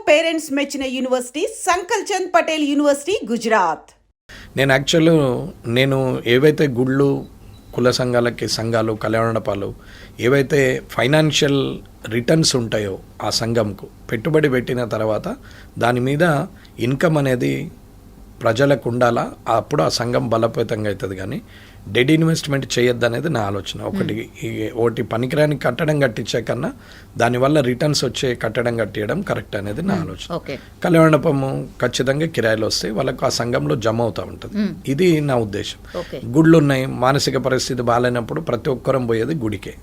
Parents మెచ్చిన university సంకల్ Chand Patel university Gujarat. నేను ఏవైతే గుళ్ళు, కుల సంఘాలు, కళ్యాణపాలు ఏవైతే ఫైనాన్షియల్ రిటర్న్స్ ఉంటాయో ఆ సంఘంకు పెట్టుబడి పెట్టిన తర్వాత దాని మీద ఇన్కమ్ అనేది ప్రజలకు ఉండాలా, అప్పుడు ఆ సంఘం బలోపేతంగా అవుతుంది. కానీ డెడ్ ఇన్వెస్ట్మెంట్ చేయొద్దు అనేది నా ఆలోచన. ఒకటి పనికిరాని కట్టడం కట్టించే కన్నా దానివల్ల రిటర్న్స్ వచ్చే కట్టడం కట్టియడం కరెక్ట్ అనేది నా ఆలోచన. కళ్యాణపము ఖచ్చితంగా కిరాయిలు వస్తాయి, వాళ్ళకు ఆ సంఘంలో జమ అవుతూ ఉంటుంది. ఇది నా ఉద్దేశం. గుళ్ళు ఉన్నాయి, మానసిక పరిస్థితి బాగాలేనప్పుడు ప్రతి ఒక్కరం పోయేది గుడికే.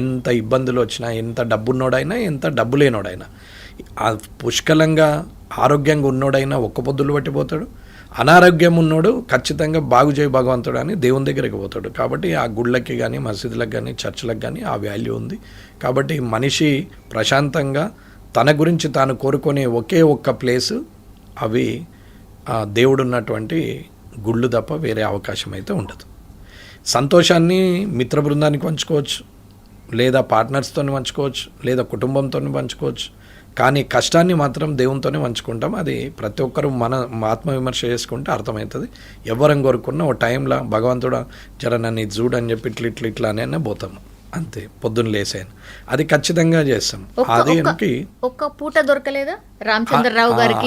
ఎంత ఇబ్బందులు వచ్చినా, ఎంత డబ్బున్నోడైనా, ఎంత డబ్బు లేనోడైనా, పుష్కలంగా ఆరోగ్యంగా ఉన్నోడైనా ఒక్క పొద్దులు పట్టిపోతాడు, అనారోగ్యం ఉన్నోడు ఖచ్చితంగా బాగు చేయి భగవంతుడు అని దేవుని దగ్గరికి పోతాడు. కాబట్టి ఆ గుళ్ళకి కానీ, మసీదులకు కానీ, చర్చిలకు కానీ ఆ వాల్యూ ఉంది. కాబట్టి మనిషి ప్రశాంతంగా తన గురించి తాను కోరుకునే ఒకే ఒక్క ప్లేసు అవి దేవుడు ఉన్నటువంటి గుళ్ళు తప్ప వేరే అవకాశం అయితే ఉండదు. సంతోషాన్ని మిత్ర బృందానికి పంచుకోవచ్చు, లేదా పార్ట్నర్స్తో పంచుకోవచ్చు, లేదా కుటుంబంతో పంచుకోవచ్చు. కానీ కష్టాన్ని మాత్రం దేవునితోనే పంచుకుంటాం. అది ప్రతి ఒక్కరూ మన ఆత్మవిమర్శ చేసుకుంటే అర్థమవుతుంది. ఎవరం కోరుకున్నా ఓ టైంలో భగవంతుడా జర నన్ను ఇది చూడని చెప్పి ఇట్లా అనే పోతాము, అంతే. పొద్దున్న లేసాను అది ఖచ్చితంగా చేస్తాం. అది ఒక్క పూట దొరకలేదా రామచంద్రరావు గారికి?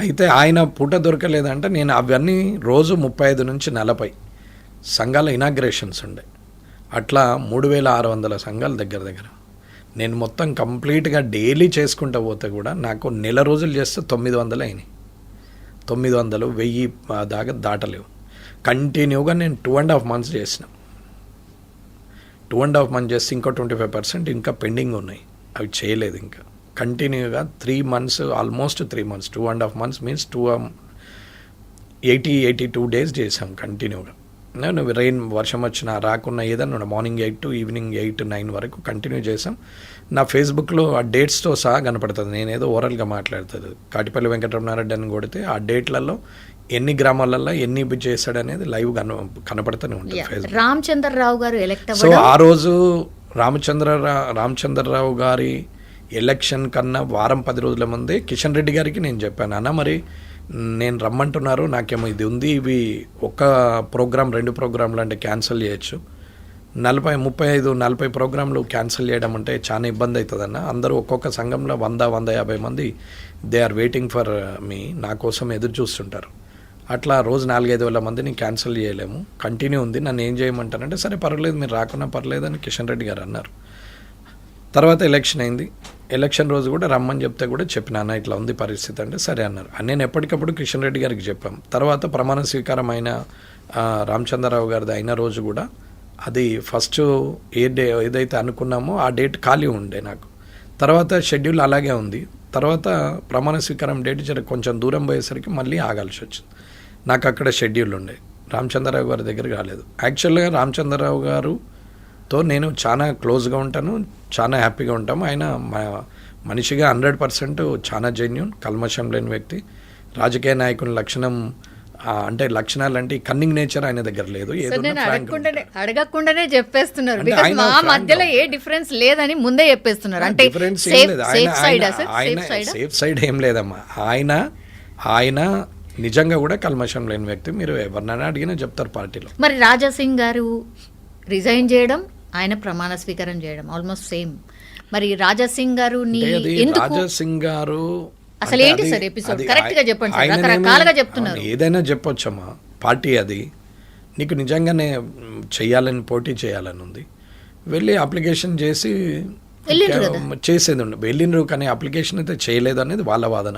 అయితే ఆయన పూట దొరకలేదంటే నేను అవన్నీ రోజు 35 నుంచి 40 సంఘాల ఇనాగ్రేషన్స్ ఉండే, అట్లా 3600 సంఘాల దగ్గర నేను మొత్తం కంప్లీట్గా డైలీ చేసుకుంటూ పోతే కూడా నాకు నెల రోజులు చేస్తే 900 అయినాయి. 900, 1000 దాకా దాటలేవు. కంటిన్యూగా నేను 2.5 months చేసిన. 2.5 months చేస్తే ఇంకో 25% ఇంకా పెండింగ్ ఉన్నాయి, అవి చేయలేదు. ఇంకా కంటిన్యూగా 3 months, almost 3 months, 2.5 months means 82 days చేసాం కంటిన్యూగా. నువ్వు వర్షం వచ్చినా రాకున్నా ఏదన్నా మార్నింగ్ 8 to ఈవినింగ్ 8-9 వరకు కంటిన్యూ చేసాం. నా ఫేస్బుక్లో ఆ డేట్స్తో సహా కనపడుతుంది. నేనేదో ఓరల్గా మాట్లాడుతుంది. కాటిపల్లి వెంకటరమణారెడ్డి అని కొడితే ఆ డేట్లలో ఎన్ని గ్రామాలలో ఎన్ని చేశాడు అనేది లైవ్ కనపడుతూనే ఉంటుంది ఫేస్బుక్. రామచంద్రరావు గారు ఎలక్ట్ సో ఆ రోజు రామచంద్రరావు గారి ఎలక్షన్ కన్నా వారం 10 రోజుల ముందే కిషన్ రెడ్డి గారికి నేను చెప్పాను, అన్న మరి నేను రమ్మంటున్నారు, నాకేమో ఇది ఉంది, ఇవి ఒక్క ప్రోగ్రామ్ 2 ప్రోగ్రాంలు అంటే క్యాన్సిల్ చేయొచ్చు, 35-40 ప్రోగ్రాంలు క్యాన్సిల్ చేయడం అంటే చాలా ఇబ్బంది అవుతుందన్న. అందరూ ఒక్కొక్క సంఘంలో 100-150 మంది they are waiting for me, నా కోసం ఎదురు చూస్తుంటారు. అట్లా రోజు 4-5 వేల మందిని క్యాన్సిల్ చేయలేము, కంటిన్యూ ఉంది, నన్ను ఏం చేయమంటారంటే సరే పర్వాలేదు మీరు రాకున్నా పర్లేదు అని కిషన్ రెడ్డి గారు అన్నారు. తర్వాత ఎలక్షన్ అయింది. ఎలక్షన్ రోజు కూడా రమ్మని చెప్తే కూడా చెప్పినా ఇట్లా ఉంది పరిస్థితి అంటే సరే అన్నారు. నేను ఎప్పటికప్పుడు కిషన్ రెడ్డి గారికి చెప్పాం. తర్వాత ప్రమాణ స్వీకారం అయిన రామచంద్రరావు గారిది అయిన రోజు కూడా అది ఫస్ట్ ఏదైతే అనుకున్నామో ఆ డేట్ ఖాళీ ఉండే నాకు. తర్వాత షెడ్యూల్ అలాగే ఉంది. తర్వాత ప్రమాణ స్వీకారం డేట్ కొంచెం దూరం పోయేసరికి మళ్ళీ ఆగాల్సి వచ్చింది. నాకు అక్కడ షెడ్యూల్ ఉండే, రామచంద్రరావు గారి దగ్గర కాలేదు. యాక్చువల్గా రామచంద్రరావు గారుతో నేను చాలా క్లోజ్గా ఉంటాను, చాలా హ్యాపీగా ఉంటాము. ఆయన మనిషిగా 100% చాలా జెన్యూన్, కల్మషం లేని వ్యక్తి. రాజకీయ నాయకుని లక్షణాలు అంటే కన్నింగ్ నేచర్ ఆయన దగ్గర లేదు. అడగకుండానే చెప్పేస్తున్నారు, మా మధ్యలో ఏ డిఫరెన్స్ లేదని ముందే చెప్పేస్తున్నారు. అంటే సేఫ్ సైడ్ ఏం లేదమ్మా. ఆయన నిజంగా కూడా కల్మషం లేని వ్యక్తి. మీరు ఎవరినైనా అడిగినా చెప్తారు పార్టీలో. మరి రాజాసింగ్ గారు రిజైన్ చేయడం, ఆయన ప్రమాణ స్వీకారం చేయడం ఆల్మోస్ట్ సేమ్. మరి రాజాసింగ్ గారు అసలు ఏంటి సార్ ఎపిసోడ్? కరెక్ట్ గా చెప్పండి సార్, రకరకాలుగా చెప్తున్నారు. ఏదైనా చెప్పొచ్చమ్మా, పార్టీ అది. నీకు నిజంగానే చెయ్యాలని, పోటీ చేయాలని ఉంది, వెళ్ళి అప్లికేషన్ చేసేది ఉండు. వెళ్ళినరు కానీ అప్లికేషన్ అయితే చేయలేదు అనేది వాళ్ళ వాదన.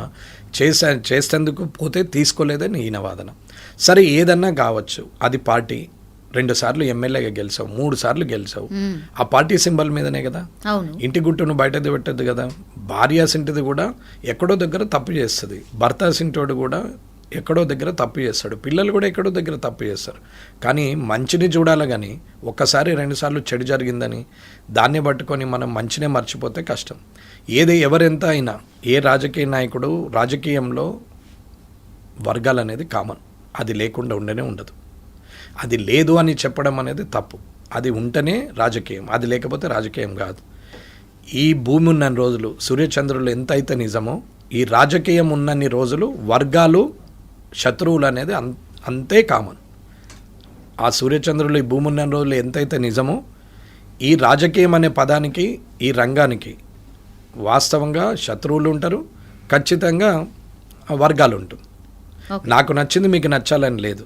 చేసేందుకు పోతే తీసుకోలేదని ఈయన వాదన. సరే ఏదన్నా కావచ్చు, అది పార్టీ. 2 సార్లు ఎమ్మెల్యేగా గెలిచావు, 3 సార్లు గెలిచావు, ఆ పార్టీ సింబల్ మీదనే కదా. ఇంటి గుట్టును బయటది పెట్టద్దు కదా. భార్య సింటిది కూడా ఎక్కడో దగ్గర తప్పు చేస్తుంది, భర్త సింటోడు కూడా ఎక్కడో దగ్గర తప్పు చేస్తాడు, పిల్లలు కూడా ఎక్కడో దగ్గర తప్పు చేస్తారు. కానీ మంచిని చూడాలి, కానీ ఒక్కసారి 2 సార్లు చెడు జరిగిందని దాన్ని పట్టుకొని మనం మంచినే మర్చిపోతే కష్టం. ఎవరెంత అయినా, ఏ రాజకీయ నాయకుడు రాజకీయంలో వర్గాలు అనేది కామన్, అది లేకుండా ఉండనే ఉండదు. అది లేదు అని చెప్పడం అనేది తప్పు. అది ఉంటేనే రాజకీయం, అది లేకపోతే రాజకీయం కాదు. ఈ భూమి ఉన్న రోజులు సూర్యచంద్రులు ఎంతైతే నిజమో ఈ రాజకీయం ఉన్నన్ని రోజులు వర్గాలు శత్రువులు అనేది అంతే కామన్. ఆ సూర్యచంద్రులు ఈ భూమి ఉన్న రోజులు ఎంతైతే నిజమో ఈ రాజకీయం అనే పదానికి ఈ రంగానికి వాస్తవంగా శత్రువులు ఉంటారు, ఖచ్చితంగా వర్గాలు ఉంటుంది. నాకు నచ్చింది మీకు నచ్చాలని లేదు,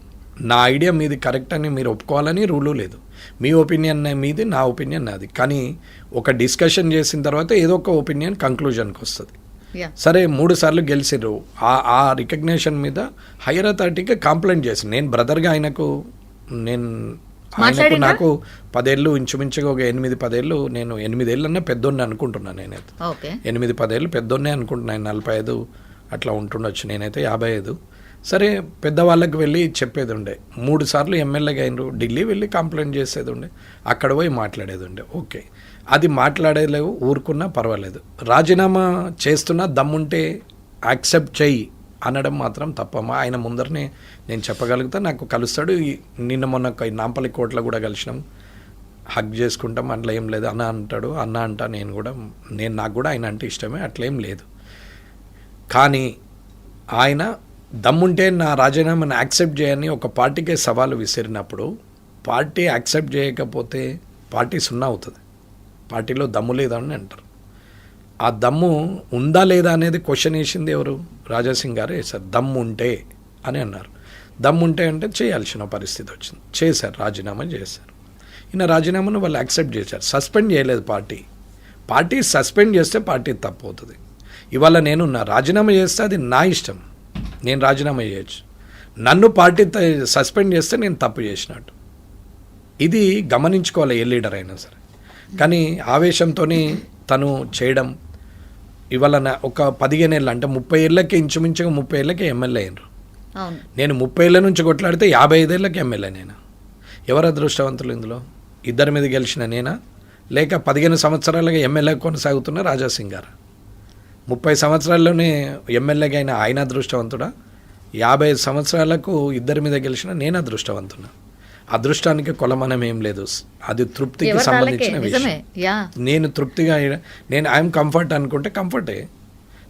నా ఐడియా మీది కరెక్ట్ అని మీరు ఒప్పుకోవాలని రూలు లేదు. మీ ఒపీనియన్ మీది, నా ఒపీనియన్ నాది. కానీ ఒక డిస్కషన్ చేసిన తర్వాత ఏదో ఒక ఒపీనియన్ కంక్లూజన్కి వస్తుంది. సరే 3 సార్లు గెలిచిర్రు, ఆ రికగ్నేషన్ మీద హైయర్ అథారిటీకి కంప్లైంట్ చేసి నేను బ్రదర్గా ఆయనకు నాకు 10 ఏళ్ళు ఇంచుమించుగా ఒక 8-10 ఏళ్ళు, నేను 8 ఏళ్ళన్నా పెద్దోన్నే అనుకుంటున్నాను. నేనైతే 8-10 ఏళ్ళు పెద్దోన్నే అనుకుంటున్నాను. 45 అట్లా ఉంటుండొచ్చు, నేనైతే 55. సరే పెద్దవాళ్ళకి వెళ్ళి చెప్పేది ఉండే, 3 సార్లు ఎమ్మెల్యేగా అయినరు, ఢిల్లీ వెళ్ళి కంప్లైంట్ చేసేది ఉండే, అక్కడ పోయి మాట్లాడేది ఉండే. ఓకే, అది మాట్లాడలేవు, ఊరుకున్నా పర్వాలేదు. రాజీనామా చేస్తున్నా దమ్ముంటే యాక్సెప్ట్ చెయ్యి అనడం మాత్రం తప్పమ్మా. ఆయన ముందరనే నేను చెప్పగలుగుతా, నాకు కలుస్తాడు. నిన్న మొన్న నాంపల్లి కోటలో కూడా కలిసినాం, హగ్ చేసుకుంటాం, అట్లా ఏం లేదు. అన్న అంటాడు, అన్న అంటా, నాకు కూడా ఆయన అంటే ఇష్టమే, అట్లేం లేదు. కానీ ఆయన దమ్ముంటే నా రాజీనామాను యాక్సెప్ట్ చేయని ఒక పార్టీకే సవాలు విసిరినప్పుడు, పార్టీ యాక్సెప్ట్ చేయకపోతే పార్టీ సున్నా అవుతుంది. పార్టీలో దమ్ము లేదని అంటారు. ఆ దమ్ము ఉందా లేదా అనేది క్వశ్చన్ వేసింది ఎవరు? రాజాసింగ్ గారు వేశారు. దమ్ము ఉంటే అని అన్నారు. దమ్ము ఉంటే అంటే చేయాల్సిన పరిస్థితి వచ్చింది, చేశారు, రాజీనామా చేశారు. ఈయన రాజీనామాను వాళ్ళు యాక్సెప్ట్ చేశారు. సస్పెండ్ చేయలేదు పార్టీ సస్పెండ్ చేస్తే పార్టీ తప్పు అవుతుంది. ఇవాళ నేను రాజీనామా చేస్తే అది నా ఇష్టం, నేను రాజీనామా చేయొచ్చు. నన్ను పార్టీ సస్పెండ్ చేస్తే నేను తప్పు చేసినట్టు. ఇది గమనించుకోవాలి ఏ లీడర్ అయినా సరే. కానీ ఆవేశంతో తను చేయడం, ఇవాళ ఒక 15 ఏళ్ళు అంటే 30 ఏళ్ళకి ఇంచుమించుగా 30 ఏళ్ళకి ఎమ్మెల్యే అయినరు. నేను 30 ఏళ్ళ నుంచి కొట్లాడితే 55 ఏళ్ళకి ఎమ్మెల్యే నేనా? ఎవరు అదృష్టవంతులు ఇందులో? ఇద్దరి మీద గెలిచిన నేనా, లేక 15 సంవత్సరాలుగా ఎమ్మెల్యే కొనసాగుతున్న రాజాసింగ్ గారు? 30 సంవత్సరాల్లోనే ఎమ్మెల్యేగా అయిన ఆయన అదృష్టవంతుడా? 50 సంవత్సరాలకు ఇద్దరి మీద గెలిచిన నేను అదృష్టవంతున్నా? అదృష్టానికి కొలమానం ఏం లేదు, అది తృప్తికి సంబంధించిన విషయం. నేను తృప్తిగా ఐఎమ్ కంఫర్ట్ అనుకుంటే కంఫర్టే,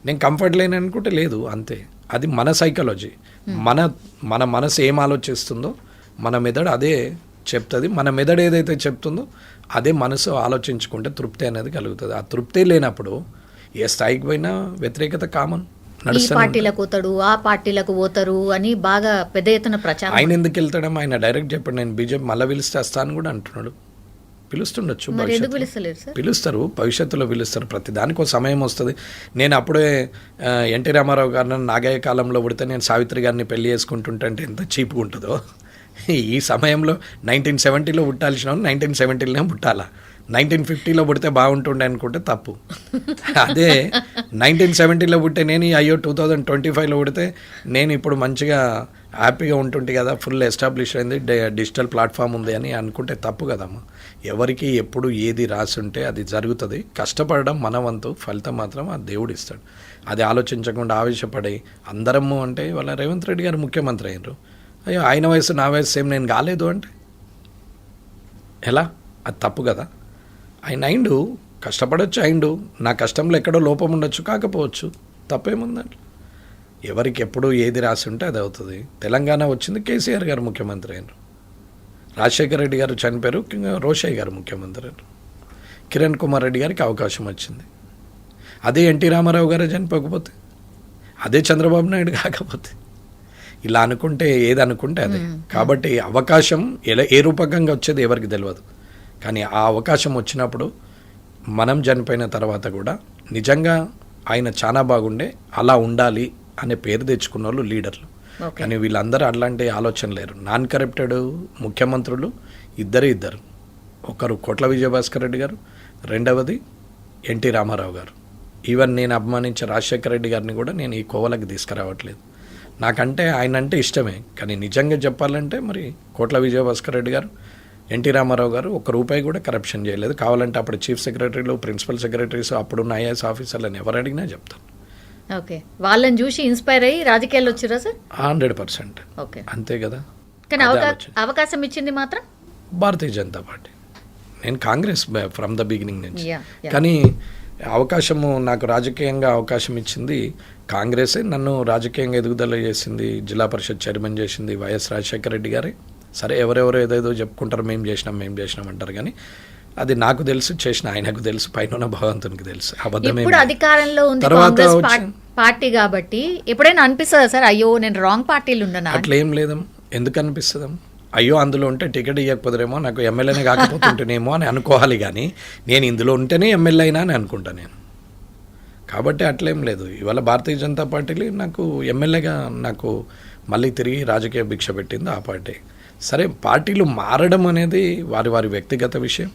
నేను కంఫర్ట్ లేని అనుకుంటే లేదు, అంతే. అది మన సైకాలజీ. మన మనసు ఏం ఆలోచిస్తుందో మన మెదడు అదే చెప్తుంది. మన మెదడు ఏదైతే చెప్తుందో అదే మనసు ఆలోచించుకుంటే తృప్తి అనేది కలుగుతుంది. ఆ తృప్తి లేనప్పుడు ఏ స్థాయికి పోయినా వ్యతిరేకత కామన్. ఈ పార్టీలకు పోతాడు, ఆ పార్టీలకు పోతారు అని బాగా పెద్ద ఎత్తున ప్రచారం. ఆయన ఎందుకు వెళ్తాడమ్మా? ఆయన డైరెక్ట్ చెప్పండి, నేను బీజేపీ మళ్ళీ పిలిస్తే వస్తాను కూడా అంటున్నాడు. పిలుస్తుండొచ్చు, పిలుస్తారు, భవిష్యత్తులో పిలుస్తారు. ప్రతి దానికి ఒక సమయం వస్తుంది. నేను అప్పుడే ఎన్టీ రామారావు గారిని నాగయ్య కాలంలో పుడితే నేను సావిత్రి గారిని పెళ్లి చేసుకుంటుంటే ఎంత చీప్గా ఉంటుందో, ఈ సమయంలో 1970లో పుట్టాల్సిన 1970లోనే పుట్టాలా, 1950లో పుడితే బాగుంటుండే అనుకుంటే తప్పు. అదే 1970లో పుట్టే నేను అయ్యో 2025లో పుడితే నేను ఇప్పుడు మంచిగా హ్యాపీగా ఉంటుంటే కదా, ఫుల్ ఎస్టాబ్లిష్ అయింది, డిజిటల్ ప్లాట్ఫామ్ ఉంది అని అనుకుంటే తప్పు కదమ్మా. ఎవరికి ఎప్పుడు ఏది రాసి ఉంటే అది జరుగుతుంది. కష్టపడడం మన వంతు, ఫలితం మాత్రం ఆ దేవుడు ఇస్తాడు. అది ఆలోచించకుండా ఆవేశపడి అందరము అంటే వాళ్ళ రేవంత్ రెడ్డి గారు ముఖ్యమంత్రి అయినరు, అయ్యో ఆయన వయసు నా వయసు సేమ్, నేను కాలేదు అంటే ఎలా? అది తప్పు కదా. ఆయన అయిండు, కష్టపడవచ్చు, అయిండు, నా కష్టంలో ఎక్కడో లోపం ఉండొచ్చు, కాకపోవచ్చు, తప్పేముందండి. ఎవరికి ఎప్పుడు ఏది రాసి ఉంటే అది అవుతుంది. తెలంగాణ వచ్చింది, కేసీఆర్ గారు ముఖ్యమంత్రి అయినారు, రాజశేఖర రెడ్డి గారు చనిపోయారు, రోషయ్య గారు ముఖ్యమంత్రి అయినారు, కిరణ్ కుమార్ రెడ్డి గారికి అవకాశం వచ్చింది. అదే ఎన్టీ రామారావు గారు చనిపోకపోతే, అదే చంద్రబాబు నాయుడు కాకపోతే, ఇలా అనుకుంటే ఏది అనుకుంటే అదే. కాబట్టి అవకాశం ఏ రూపకంగా వచ్చేది ఎవరికి తెలియదు. కానీ ఆ అవకాశం వచ్చినప్పుడు మనం చనిపోయిన తర్వాత కూడా నిజంగా ఆయన చాలా బాగుండే, అలా ఉండాలి అనే పేరు తెచ్చుకున్న వాళ్ళు లీడర్లు. కానీ వీళ్ళందరూ అలాంటి ఆలోచన లేరు. నాన్ కరప్టెడ్ ముఖ్యమంత్రులు ఇద్దరు, ఒకరు కోట్ల విజయభాస్కర్ రెడ్డి గారు, రెండవది ఎన్టీ రామారావు గారు. ఈవెన్ నేను అభిమానించే రాజశేఖర రెడ్డి గారిని కూడా నేను ఈ కోవలకు తీసుకురావట్లేదు. నాకంటే ఆయన అంటే ఇష్టమే, కానీ నిజంగా చెప్పాలంటే మరి కోట్ల విజయభాస్కర్ రెడ్డి గారు, ఎన్టీ రామారావు గారు ₹1 కూడా కరప్షన్ చేయలేదు. కావాలంటే అప్పుడు చీఫ్ సెక్రటరీలు, ప్రిన్సిపల్ సెక్రటరీస్, అప్పుడున్న ఐఏఎస్ ఆఫీసర్లను ఎవరు అడిగినా చెప్తాను. ఓకే, వాళ్ళని చూసి ఇన్స్పైర్ అయ్యి రాజకీయాల్లో వచ్చారా సార్? 100%. ఓకే, అంతే కదా. కానీ అవకాశం ఇచ్చింది మాత్రం భారతీయ జనతా పార్టీ. నేను కాంగ్రెస్ ఫ్రమ్ ద బిగినింగ్ నుంచి. కానీ అవకాశము నాకు రాజకీయంగా అవకాశం ఇచ్చింది కాంగ్రెసే. నన్ను రాజకీయంగా ఎదుగుదల చేసింది, జిల్లా పరిషత్ చైర్మన్ చేసింది వైఎస్ రాజశేఖర రెడ్డి గారే. సరే ఎవరెవరో ఏదేదో చెప్పుకుంటారు, మేము చేసినాం అంటారు, కానీ అది నాకు తెలుసు, చేసిన ఆయనకు తెలుసు, పైన భగవంతునికి తెలుసు. ఇప్పుడు అధికారంలో ఉంది తర్వాత కాంగ్రెస్ పార్టీ కాబట్టి ఎప్పుడైనా అనిపిస్తుందా సార్, అయ్యో నేను రాంగ్ పార్టీలు ఉండనా? అట్లా ఏం లేదమ్మా. ఎందుకు అనిపిస్తుందా? అయ్యో అందులో ఉంటే టికెట్ ఇవ్వకపోదురేమో, నాకు ఎమ్మెల్యేనే కాకపోతుంటేనేమో అని అనుకోవాలి, కానీ నేను ఇందులో ఉంటేనే ఎమ్మెల్యే అయినా అని అనుకుంటా నేను. కాబట్టి అట్లేం లేదు. ఇవాళ భారతీయ జనతా పార్టీలో నాకు ఎమ్మెల్యేగా నాకు మళ్ళీ తిరిగి రాజకీయ భిక్ష పెట్టింది ఆ పార్టీ. సరే, పార్టీలు మారడం అనేది వారి వారి వ్యక్తిగత విషయం,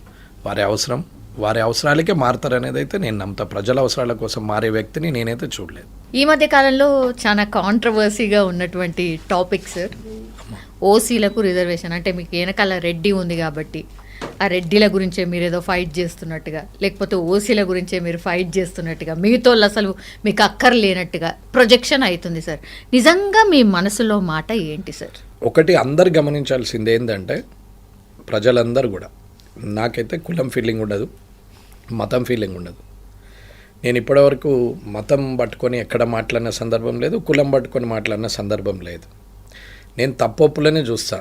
వారి అవసరం, వారి అవసరాలకే మారుతారు అనేది అయితే నేను నమ్ముతా. ప్రజల అవసరాల కోసం మారే వ్యక్తిని నేనైతే చూడలేదు. ఈ మధ్య కాలంలో చాలా కాంట్రవర్సీగా ఉన్నటువంటి టాపిక్ సార్, ఓసీలకు రిజర్వేషన్. అంటే మీకు వెనకాల రెడ్డి ఉంది కాబట్టి ఆ రెడ్డిల గురించే మీరు ఏదో ఫైట్ చేస్తున్నట్టుగా, లేకపోతే ఓసీల గురించే మీరు ఫైట్ చేస్తున్నట్టుగా, మిగతా అసలు మీకు అక్కర్లేనట్టుగా ప్రొజెక్షన్ అవుతుంది సార్. నిజంగా మీ మనసులో మాట ఏంటి సార్? ఒకటి అందరు గమనించాల్సింది ఏంటంటే, ప్రజలందరూ కూడా, నాకైతే కులం ఫీలింగ్ ఉండదు, మతం ఫీలింగ్ ఉండదు. నేను ఇప్పటివరకు మతం పట్టుకొని ఎక్కడ మాట్లాడిన సందర్భం లేదు, కులం పట్టుకొని మాట్లాడిన సందర్భం లేదు. నేను తప్పొప్పులనే చూస్తా,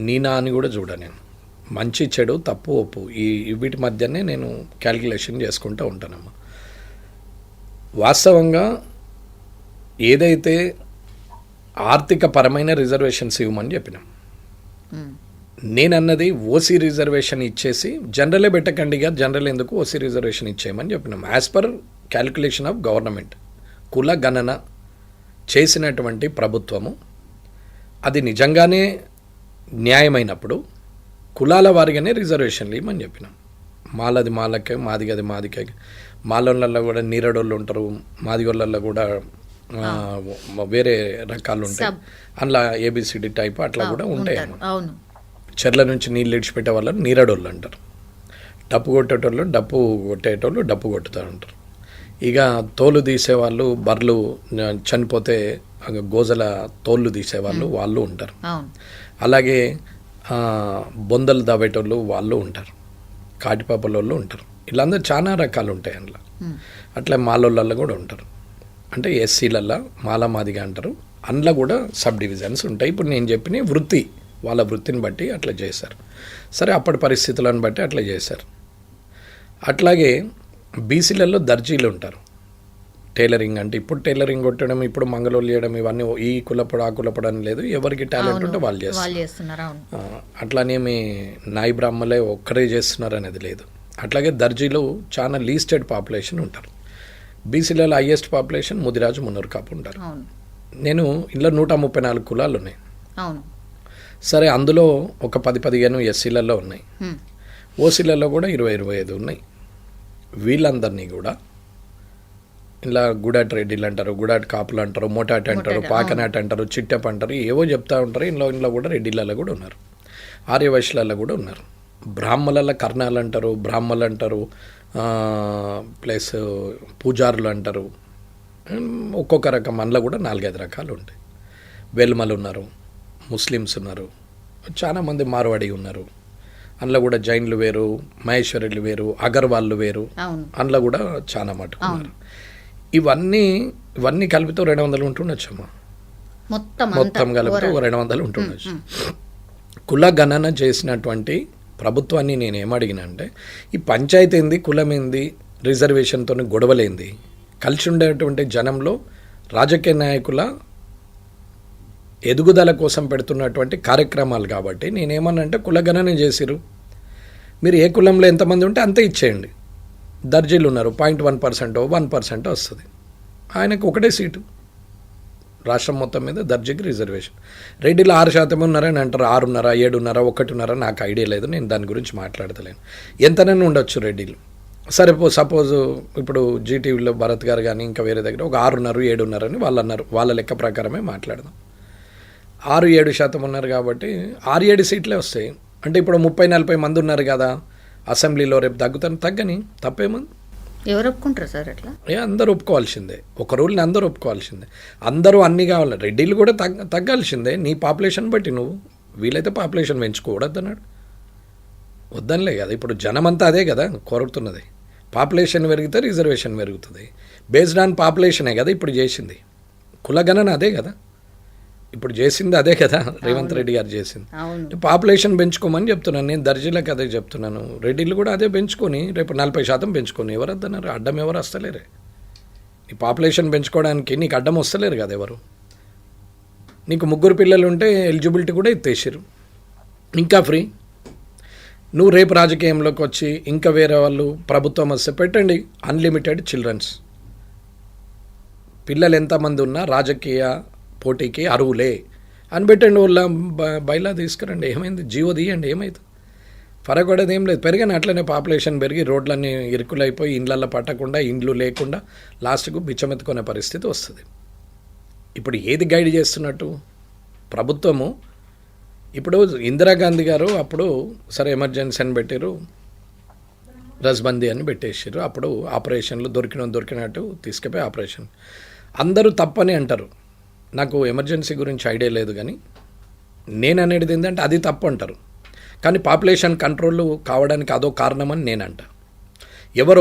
నీనా అని కూడా చూడ. నేను మంచి చెడు తప్పు ఒప్పు ఈ వీటి మధ్యనే నేను క్యాలిక్యులేషన్ చేసుకుంటూ ఉంటానమ్మా. వాస్తవంగా ఏదైతే ఆర్థిక పరమైన రిజర్వేషన్స్ ఇవ్వమని చెప్పినాం, నేనన్నది ఓసీ రిజర్వేషన్ ఇచ్చేసి జనరలే పెట్టకండిగా, జనరల్ ఎందుకు ఓసీ రిజర్వేషన్ ఇచ్చేయమని చెప్పినాం. As per calculation of government, కుల గణన చేసినటువంటి ప్రభుత్వము అది నిజంగానే న్యాయమైనప్పుడు కులాల వారిగానే రిజర్వేషన్లు ఇవ్వమని చెప్పినాం. మాలది మాలకే, మాదిగది మాదికే, మాలోళ్ళల్లో కూడా నీరడోళ్ళు ఉంటారు, మాదిగోళ్ళల్లో కూడా వేరే రకాలు ఉంటాయి, అందులో ఏబిసిడి టైప్ అట్లా కూడా ఉంటాయి. చెర్ల నుంచి నీళ్ళు ఇడిచిపెట్టే వాళ్ళని నీరడోళ్ళు అంటారు, డప్పు కొట్టేటోళ్ళు డప్పు కొట్టుతూ ఉంటారు. ఇక తోలు తీసేవాళ్ళు, బర్రెలు చనిపోతే గోజల తోళ్ళు తీసేవాళ్ళు వాళ్ళు ఉంటారు. అలాగే బొందలు దావేటోళ్ళు వాళ్ళు ఉంటారు, కాటిపాపలోళ్ళు ఉంటారు. వీళ్ళందరూ చాలా రకాలు ఉంటాయి అందులో. అట్లా మాలోళ్ళల్లో కూడా ఉంటారు. అంటే ఎస్సీలల్లో మాల మాదిగా అంటారు, అందులో కూడా సబ్ డివిజన్స్ ఉంటాయి. ఇప్పుడు నేను చెప్పిన వృత్తి, వాళ్ళ వృత్తిని బట్టి అట్లా చేశారు. సరే, అప్పటి పరిస్థితులను బట్టి అట్లా చేశారు. అట్లాగే బీసీలలో దర్జీలు ఉంటారు. టైలరింగ్ అంటే ఇప్పుడు టైలరింగ్ కొట్టడం, ఇప్పుడు మంగళోళ్ళు చేయడం, ఇవన్నీ ఈ కులపడు ఆ కులపడు అని లేదు, ఎవరికి టాలెంట్ ఉంటే వాళ్ళు చేస్తున్నారు. అట్లానేమి నాయి బ్రాహ్మలే ఒక్కరే చేస్తున్నారు అనేది లేదు. అట్లాగే దర్జీలు చాలా లీస్టెడ్ పాపులేషన్ ఉంటారు. బీసీలలో హైయెస్ట్ పాపులేషన్ ముదిరాజు, మున్నూరు కాపు ఉంటారు. నేను ఇంట్లో 134 కులాలు ఉన్నాయి. సరే, అందులో ఒక 10-15 ఎస్సీలలో ఉన్నాయి, ఓసీలలో కూడా 20-25 ఉన్నాయి. వీళ్ళందరినీ కూడా ఇలా గుడాట్ రెడ్డిలు అంటారు, గుడాట్ కాపులు అంటారు, మోటాట్ అంటారు, పాకనాట్ అంటారు, చిట్టెప్ అంటారు, ఏవో చెప్తా ఉంటారు. ఇంట్లో కూడా రెడ్డిలలో కూడా ఉన్నారు, ఆర్యవైశ్యులలో కూడా ఉన్నారు. బ్రాహ్మణుల కర్ణాలు అంటారు, బ్రాహ్మణులు అంటారు, ప్లస్ పూజారులు అంటారు. ఒక్కొక్క రకం అందులో కూడా 4-5 రకాలు ఉంటాయి. వెల్మలు ఉన్నారు, ముస్లిమ్స్ ఉన్నారు, చాలామంది మార్వాడి ఉన్నారు. అందులో కూడా జైన్లు వేరు, మహేశ్వరులు వేరు, అగర్వాళ్ళు వేరు, అందులో కూడా చాలా మటుకు ఉన్నారు. ఇవన్నీ కలిపితే 200 ఉంటుండొచ్చమ్మా. మొత్తం కలిపితే 200 ఉంటుండొచ్చు. కుల గణన చేసినటువంటి ప్రభుత్వాన్ని నేను ఏమడిగినా అంటే, ఈ పంచాయతీ ఏంది, కులం ఏంది, రిజర్వేషన్తో గొడవలేంది, కలిసి ఉండేటువంటి జనంలో రాజకీయ నాయకుల ఎదుగుదల కోసం పెడుతున్నటువంటి కార్యక్రమాలు. కాబట్టి నేనేమన్నంటే, కులగణన చేసిరు, మీరు ఏ కులంలో ఎంతమంది ఉంటే అంతే ఇచ్చేయండి. దర్జీలు ఉన్నారు, 0.1% 1% వస్తుంది, ఆయనకు ఒకటే సీటు. రాష్ట్రం మొత్తం మీద దర్జీకి రిజర్వేషన్. రెడ్డిలో 6% ఉన్నారని అంటారు, 6.5, 7.5, 1.5 నాకు ఐడియా లేదు, నేను దాని గురించి మాట్లాడతలేను. ఎంతనైనా ఉండొచ్చు రెడ్డిలు. సరే, సపోజ్ ఇప్పుడు జీటీవీలో భరత్ గారు కానీ ఇంకా వేరే దగ్గర ఒక 6.5, 7.5 అని వాళ్ళు అన్నారు. వాళ్ళ లెక్క ప్రకారమే మాట్లాడదాం. 6-7% ఉన్నారు కాబట్టి 6-7 సీట్లే వస్తాయి. అంటే ఇప్పుడు 30-40 మంది ఉన్నారు కదా అసెంబ్లీలో, రేపు తగ్గని తప్పేమంది? ఎవరు ఒప్పుకుంటారు సార్ అట్లా? అందరూ ఒప్పుకోవాల్సిందే. ఒక రూల్ని అందరూ ఒప్పుకోవాల్సిందే. అందరూ అన్నీ కావాలి. రెడ్డిలు కూడా తగ్గాల్సిందే నీ పాపులేషన్ బట్టి. నువ్వు వీలైతే పాపులేషన్ పెంచుకోవద్దన్నాడు, వద్దనిలే కదా. ఇప్పుడు జనం అంతా అదే కదా కోరుతున్నది. పాపులేషన్ పెరిగితే రిజర్వేషన్ పెరుగుతుంది. బేస్డ్ ఆన్ పాపులేషనే కదా ఇప్పుడు చేసింది. కులగణన అదే కదా ఇప్పుడు చేసింది, అదే కదా రేవంత్ రెడ్డి గారు చేసింది. పాపులేషన్ పెంచుకోమని చెప్తున్నాను నేను, దర్జీలకు అదే చెప్తున్నాను. రెడ్డిలు కూడా అదే పెంచుకొని రేపు 40% పెంచుకొని ఎవరు వద్దన్నారు? అడ్డం ఎవరు వస్తలేరే? నీ పాపులేషన్ పెంచుకోవడానికి నీకు అడ్డం వస్తలేరు కదా ఎవరు. నీకు 3 పిల్లలు ఉంటే ఎలిజిబిలిటీ కూడా ఎత్తేసారు, ఇంకా ఫ్రీ. నువ్వు రేపు రాజకీయంలోకి వచ్చి ఇంకా వేరే వాళ్ళు ప్రభుత్వం వస్తే పెట్టండి అన్లిమిటెడ్ చిల్డ్రన్స్. పిల్లలు ఎంతమంది ఉన్నా రాజకీయ పోటీకి అరువులే అని పెట్టండి. వాళ్ళ బయలా తీసుకురండి, ఏమైంది? జీవో తీయండి, ఏమైంది? ఫరకపడేది ఏం లేదు. పెరిగిన అట్లనే పాపులేషన్ పెరిగి రోడ్లన్నీ ఇరుకులైపోయి ఇండ్లల్లో పట్టకుండా, ఇండ్లు లేకుండా లాస్ట్కు బిచ్చమెత్తుకునే పరిస్థితి వస్తుంది. ఇప్పుడు ఏది గైడ్ చేస్తున్నట్టు ప్రభుత్వము? ఇప్పుడు ఇందిరాగాంధీ గారు అప్పుడు సరే ఎమర్జెన్సీ అని పెట్టారు, రస్బందీ అని పెట్టేసారు. అప్పుడు ఆపరేషన్లు దొరికినట్టు తీసుకుపోయి ఆపరేషన్. అందరూ తప్పని అంటారు. నాకు ఎమర్జెన్సీ గురించి ఐడియా లేదు, కానీ నేను అనేది ఏంటంటే అది తప్పు అంటారు. కానీ పాపులేషన్ కంట్రోల్ కావడానికి అదో కారణమని నేనంట. ఎవరు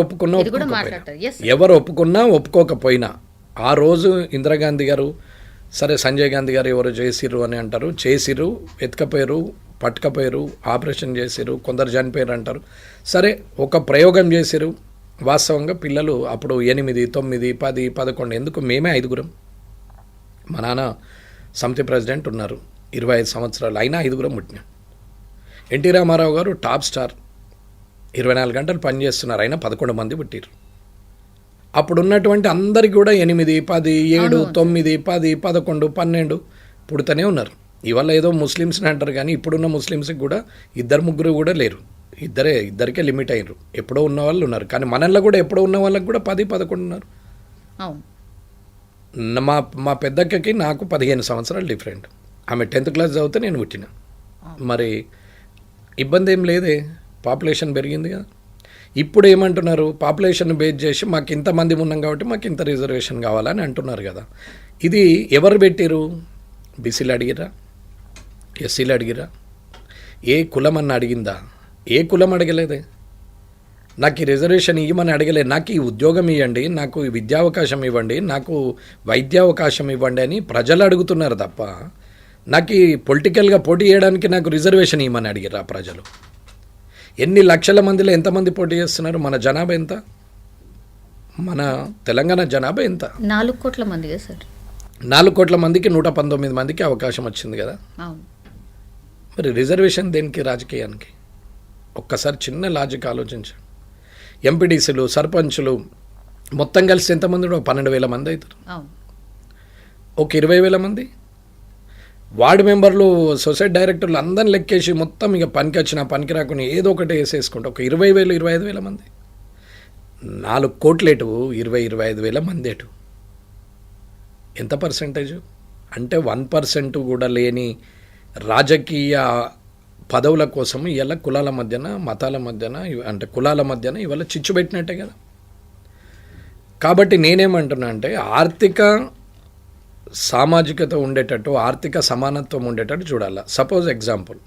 ఒప్పుకున్నా ఒప్పుకోకపోయినా ఆ రోజు ఇందిరాగాంధీ గారు సరే సంజయ్ గాంధీ గారు ఎవరు చేసిర్రు అని అంటారు, చేసిర్రు, ఎత్తుకపోయారు, పట్టుకపోయారు, ఆపరేషన్ చేసిర్రు, కొందరు చనిపోయారు అంటారు. సరే ఒక ప్రయోగం చేసిర్రు. వాస్తవంగా పిల్లలు అప్పుడు 8, 9, 10, 11, ఎందుకు మేమే 5. మా నాన్న సమితి ప్రెసిడెంట్ ఉన్నారు, 25 సంవత్సరాలు అయినా 5 పుట్టినాం. ఎన్టీ రామారావు గారు టాప్ స్టార్, 24 గంటలు పనిచేస్తున్నారు, అయినా 11 మంది పుట్టిరు. అప్పుడు ఉన్నటువంటి అందరికీ కూడా 8, 10, 7, 9, 10, 11, 12 పుడుతూనే ఉన్నారు. ఇవాళ ఏదో ముస్లిమ్స్ని అంటారు, కానీ ఇప్పుడున్న ముస్లిమ్స్కి కూడా 2, 3 కూడా లేరు. ఇద్దరికే లిమిట్ అయ్యారు. ఎప్పుడో ఉన్న వాళ్ళు ఉన్నారు, కానీ మనల్లో కూడా ఎప్పుడో ఉన్న వాళ్ళకి కూడా 10, 11 ఉన్నారు. మా పెద్దక్కకి నాకు 15 సంవత్సరాలు డిఫరెంట్. ఆమె 10th క్లాస్ చదివితే నేను పుట్టిన. మరి ఇబ్బంది ఏం లేదే, పాపులేషన్ పెరిగింది కదా. ఇప్పుడు ఏమంటున్నారు? పాపులేషన్ బేస్ చేసి మాకు ఇంతమంది ఉన్నాం కాబట్టి మాకు ఇంత రిజర్వేషన్ కావాలని అంటున్నారు కదా. ఇది ఎవరు పెట్టిరు? బీసీలు అడిగిరా? ఎస్సీలు అడిగిరా? ఏ కులం అన్న అడిగిందా? ఏ కులం అడగలేదే. నాకు ఈ రిజర్వేషన్ ఇవ్వమని అడగలేదు. నాకు ఈ ఉద్యోగం ఇవ్వండి, నాకు ఈ విద్యావకాశం ఇవ్వండి, నాకు వైద్యావకాశం ఇవ్వండి అని ప్రజలు అడుగుతున్నారు తప్ప నాకు ఈ పొలిటికల్గా పోటీ చేయడానికి నాకు రిజర్వేషన్ ఇవ్వమని అడిగిరా ప్రజలు? ఎన్ని లక్షల మందిలో ఎంతమంది పోటీ చేస్తున్నారు? మన జనాభా ఎంత? మన తెలంగాణ జనాభా ఎంత? 4 కోట్ల మంది కదా సార్. 4 కోట్ల మందికి 119 మందికి అవకాశం వచ్చింది కదా. మరి రిజర్వేషన్ దేనికి? రాజకీయానికి. ఒక్కసారి చిన్న లాజిక్ ఆలోచించండి. ఎంపీడీసీలు, సర్పంచులు మొత్తం కలిసి ఎంతమంది? 12,000 మంది అవుతారు. ఒక 20,000 మంది వార్డు మెంబర్లు, సొసైటీ డైరెక్టర్లు అందరిని లెక్కేసి మొత్తం ఇక పనికి వచ్చినా పనికి రాకుండా ఏదో ఒకటి వేసేసుకుంటే ఒక 20,000, 25,000 మంది. 4 కోట్లేటు, 25,000 మంది ఎటు? ఎంత పర్సెంటేజ్? అంటే 1% కూడా లేని రాజకీయ పదవుల కోసం ఇవాళ కులాల మధ్యన, మతాల మధ్యన, అంటే కులాల మధ్యన ఇవాళ చిచ్చు పెట్టినట్టే కదా. కాబట్టి నేనేమంటున్నా అంటే ఆర్థిక సామాజికత ఉండేటట్టు, ఆర్థిక సమానత్వం ఉండేటట్టు చూడాలి. సపోజ్ ఎగ్జాంపుల్,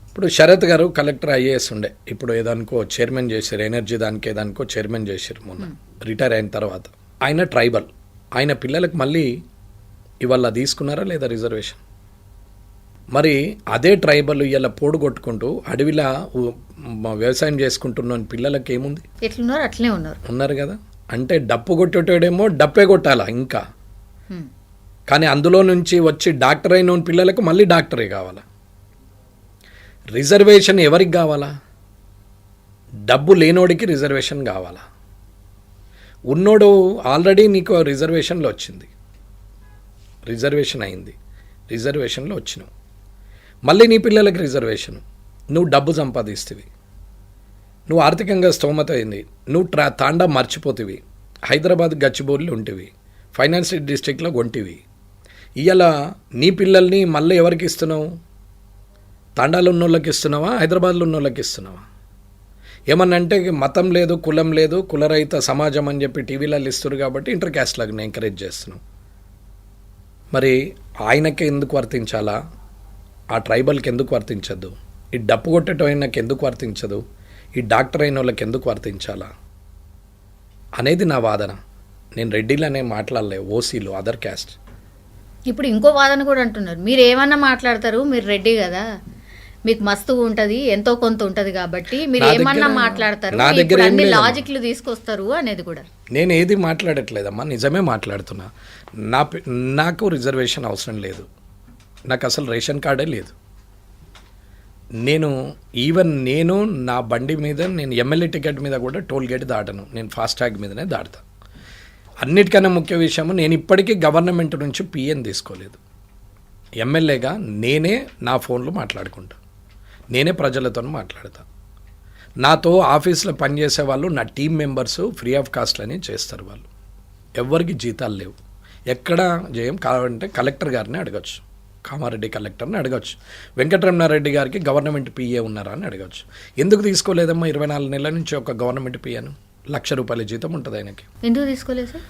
ఇప్పుడు శరత్ గారు కలెక్టర్ ఐఏఎస్ ఉండే, ఇప్పుడు ఏదానికో చైర్మన్ చేశారు, ఎనర్జీ దానికి ఏదానికో చైర్మన్ చేశారు మొన్న రిటైర్ అయిన తర్వాత. ఆయన ట్రైబల్, ఆయన పిల్లలకు మళ్ళీ ఇవాళ తీసుకున్నారా లేదా రిజర్వేషన్? మరి అదే ట్రైబల్ ఇలా పోడు కొట్టుకుంటూ అడవిలా వ్యవసాయం చేసుకుంటున్న పిల్లలకి ఏముంది? ఎట్లున్నారు అట్లనే ఉన్నారు కదా. అంటే డప్పు కొట్టేటోడేమో డప్పే కొట్టాలా ఇంకా, కానీ అందులో నుంచి వచ్చి డాక్టర్ అయిన పిల్లలకు మళ్ళీ డాక్టరే కావాలా? రిజర్వేషన్ ఎవరికి కావాలా? డబ్బు లేనోడికి రిజర్వేషన్ కావాలా? ఉన్నోడు ఆల్రెడీ నీకు రిజర్వేషన్లో వచ్చింది, రిజర్వేషన్ అయింది, రిజర్వేషన్లో వచ్చినావు, మళ్ళీ నీ పిల్లలకి రిజర్వేషన్. నువ్వు డబ్బు సంపాదిస్తేవి, నువ్వు ఆర్థికంగా స్తోమత అయింది, నువ్వు తాండా మర్చిపోతివి, హైదరాబాద్ గచ్చిబౌలి ఉంటివి, ఫైనాన్షియల్ డిస్ట్రిక్ట్లో కొంటివి. ఇవాళ నీ పిల్లల్ని మళ్ళీ ఎవరికి ఇస్తున్నావు? తాండాలో ఉన్న వాళ్ళకి ఇస్తున్నావా, హైదరాబాద్లో ఉన్న వాళ్ళకి ఇస్తున్నావా? ఏమన్నా అంటే మతం లేదు, కులం లేదు, కులరహిత సమాజం అని చెప్పి టీవీలలో ఇస్తారు కాబట్టి ఇంటర్ క్యాస్ట్లను ఎంకరేజ్ చేస్తున్నావు. మరి ఆయనకి ఎందుకు వర్తించాలా? ఆ ట్రైబల్కి ఎందుకు వర్తించద్దు? ఈ డప్పు కొట్టేటో ఆయనకి ఎందుకు వర్తించదు? ఈ డాక్టర్ అయిన వాళ్ళకి ఎందుకు వర్తించాలా? అనేది నా వాదన. నేను రెడ్డిలనే మాట్లాడలే, ఓసీలు అదర్ క్యాస్ట్. ఇప్పుడు ఇంకో వాదన కూడా అంటున్నారు, మీరు ఏమన్నా మాట్లాడతారు, మీరు రెడ్డి కదా, మీకు మస్తు ఉంటది, ఎంతో కొంత ఉంటది కాబట్టి మీరు నా ఏమన్నా దగ్గర- మాట్లాడతారు, నా దగ్గర ఇప్పుడు ఏం అన్ని లేదమ్మా. లాజిక్లు తీసుకొస్తారు అనేది కూడా. నేను ఏది మాట్లాడట్లేదమ్మా, నిజమే మాట్లాడుతున్నా. నాకు రిజర్వేషన్ అవసరం లేదు, నాకు అసలు రేషన్ కార్డే లేదు. నేను నా బండి మీద నేను ఎమ్మెల్యే టికెట్ మీద కూడా టోల్ గేట్ దాటను, నేను ఫాస్టాగ్ మీదనే దాడతా. అన్నిటికన్నా ముఖ్య విషయము, నేను ఇప్పటికీ గవర్నమెంట్ నుంచి పిఎన్ తీసుకోలేదు. ఎమ్మెల్యేగా నేనే నా ఫోన్లో మాట్లాడుకుంటా, నేనే ప్రజలతో మాట్లాడతా. నాతో ఆఫీస్లో పనిచేసే వాళ్ళు నా team members free of cost అని చేస్తారు. వాళ్ళు ఎవరికి జీతాలు లేవు, ఎక్కడ చేయం. కావాలంటే కలెక్టర్ గారిని అడగచ్చు, కామారెడ్డి కలెక్టర్ని అడగచ్చు, వెంకటరమణారెడ్డి గారికి గవర్నమెంట్ పిఏ ఉన్నారా అని అడగచ్చు. ఎందుకు తీసుకోలేదమ్మా 24 నెలల నుంచి ఒక గవర్నమెంట్ పిఏను? ₹1,00,000 జీతం ఉంటుంది ఆయనకి. ఎందుకు తీసుకోలేదు సార్?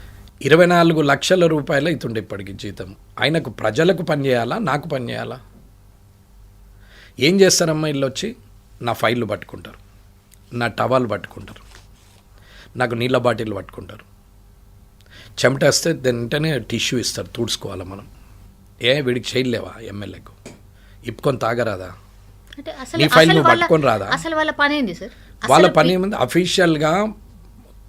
24 లక్షల రూపాయలు అవుతుండే ఇప్పటికి జీతం. ఆయనకు ప్రజలకు పని చేయాలా, నాకు పని చేయాలా? ఏం చేస్తారమ్మా, ఇల్లు వచ్చి నా ఫైళ్ళు పట్టుకుంటారు, నా టవాల్ పట్టుకుంటారు, నాకు నీళ్ళ బాటిల్ పట్టుకుంటారు, చెమటేస్తే వెంటనే టిష్యూ ఇస్తారు, తుడుచుకోవాలి మనం. వీడికి చేయలేవా ఎమ్మెల్యేకు? ఇప్పుకొని తాగరాదా? అంటే నీ ఫైల్ నువ్వు పట్టుకొని రాదా? అసలు వాళ్ళ పని ఏంది సార్? వాళ్ళ పని ఏముంది? అఫీషియల్గా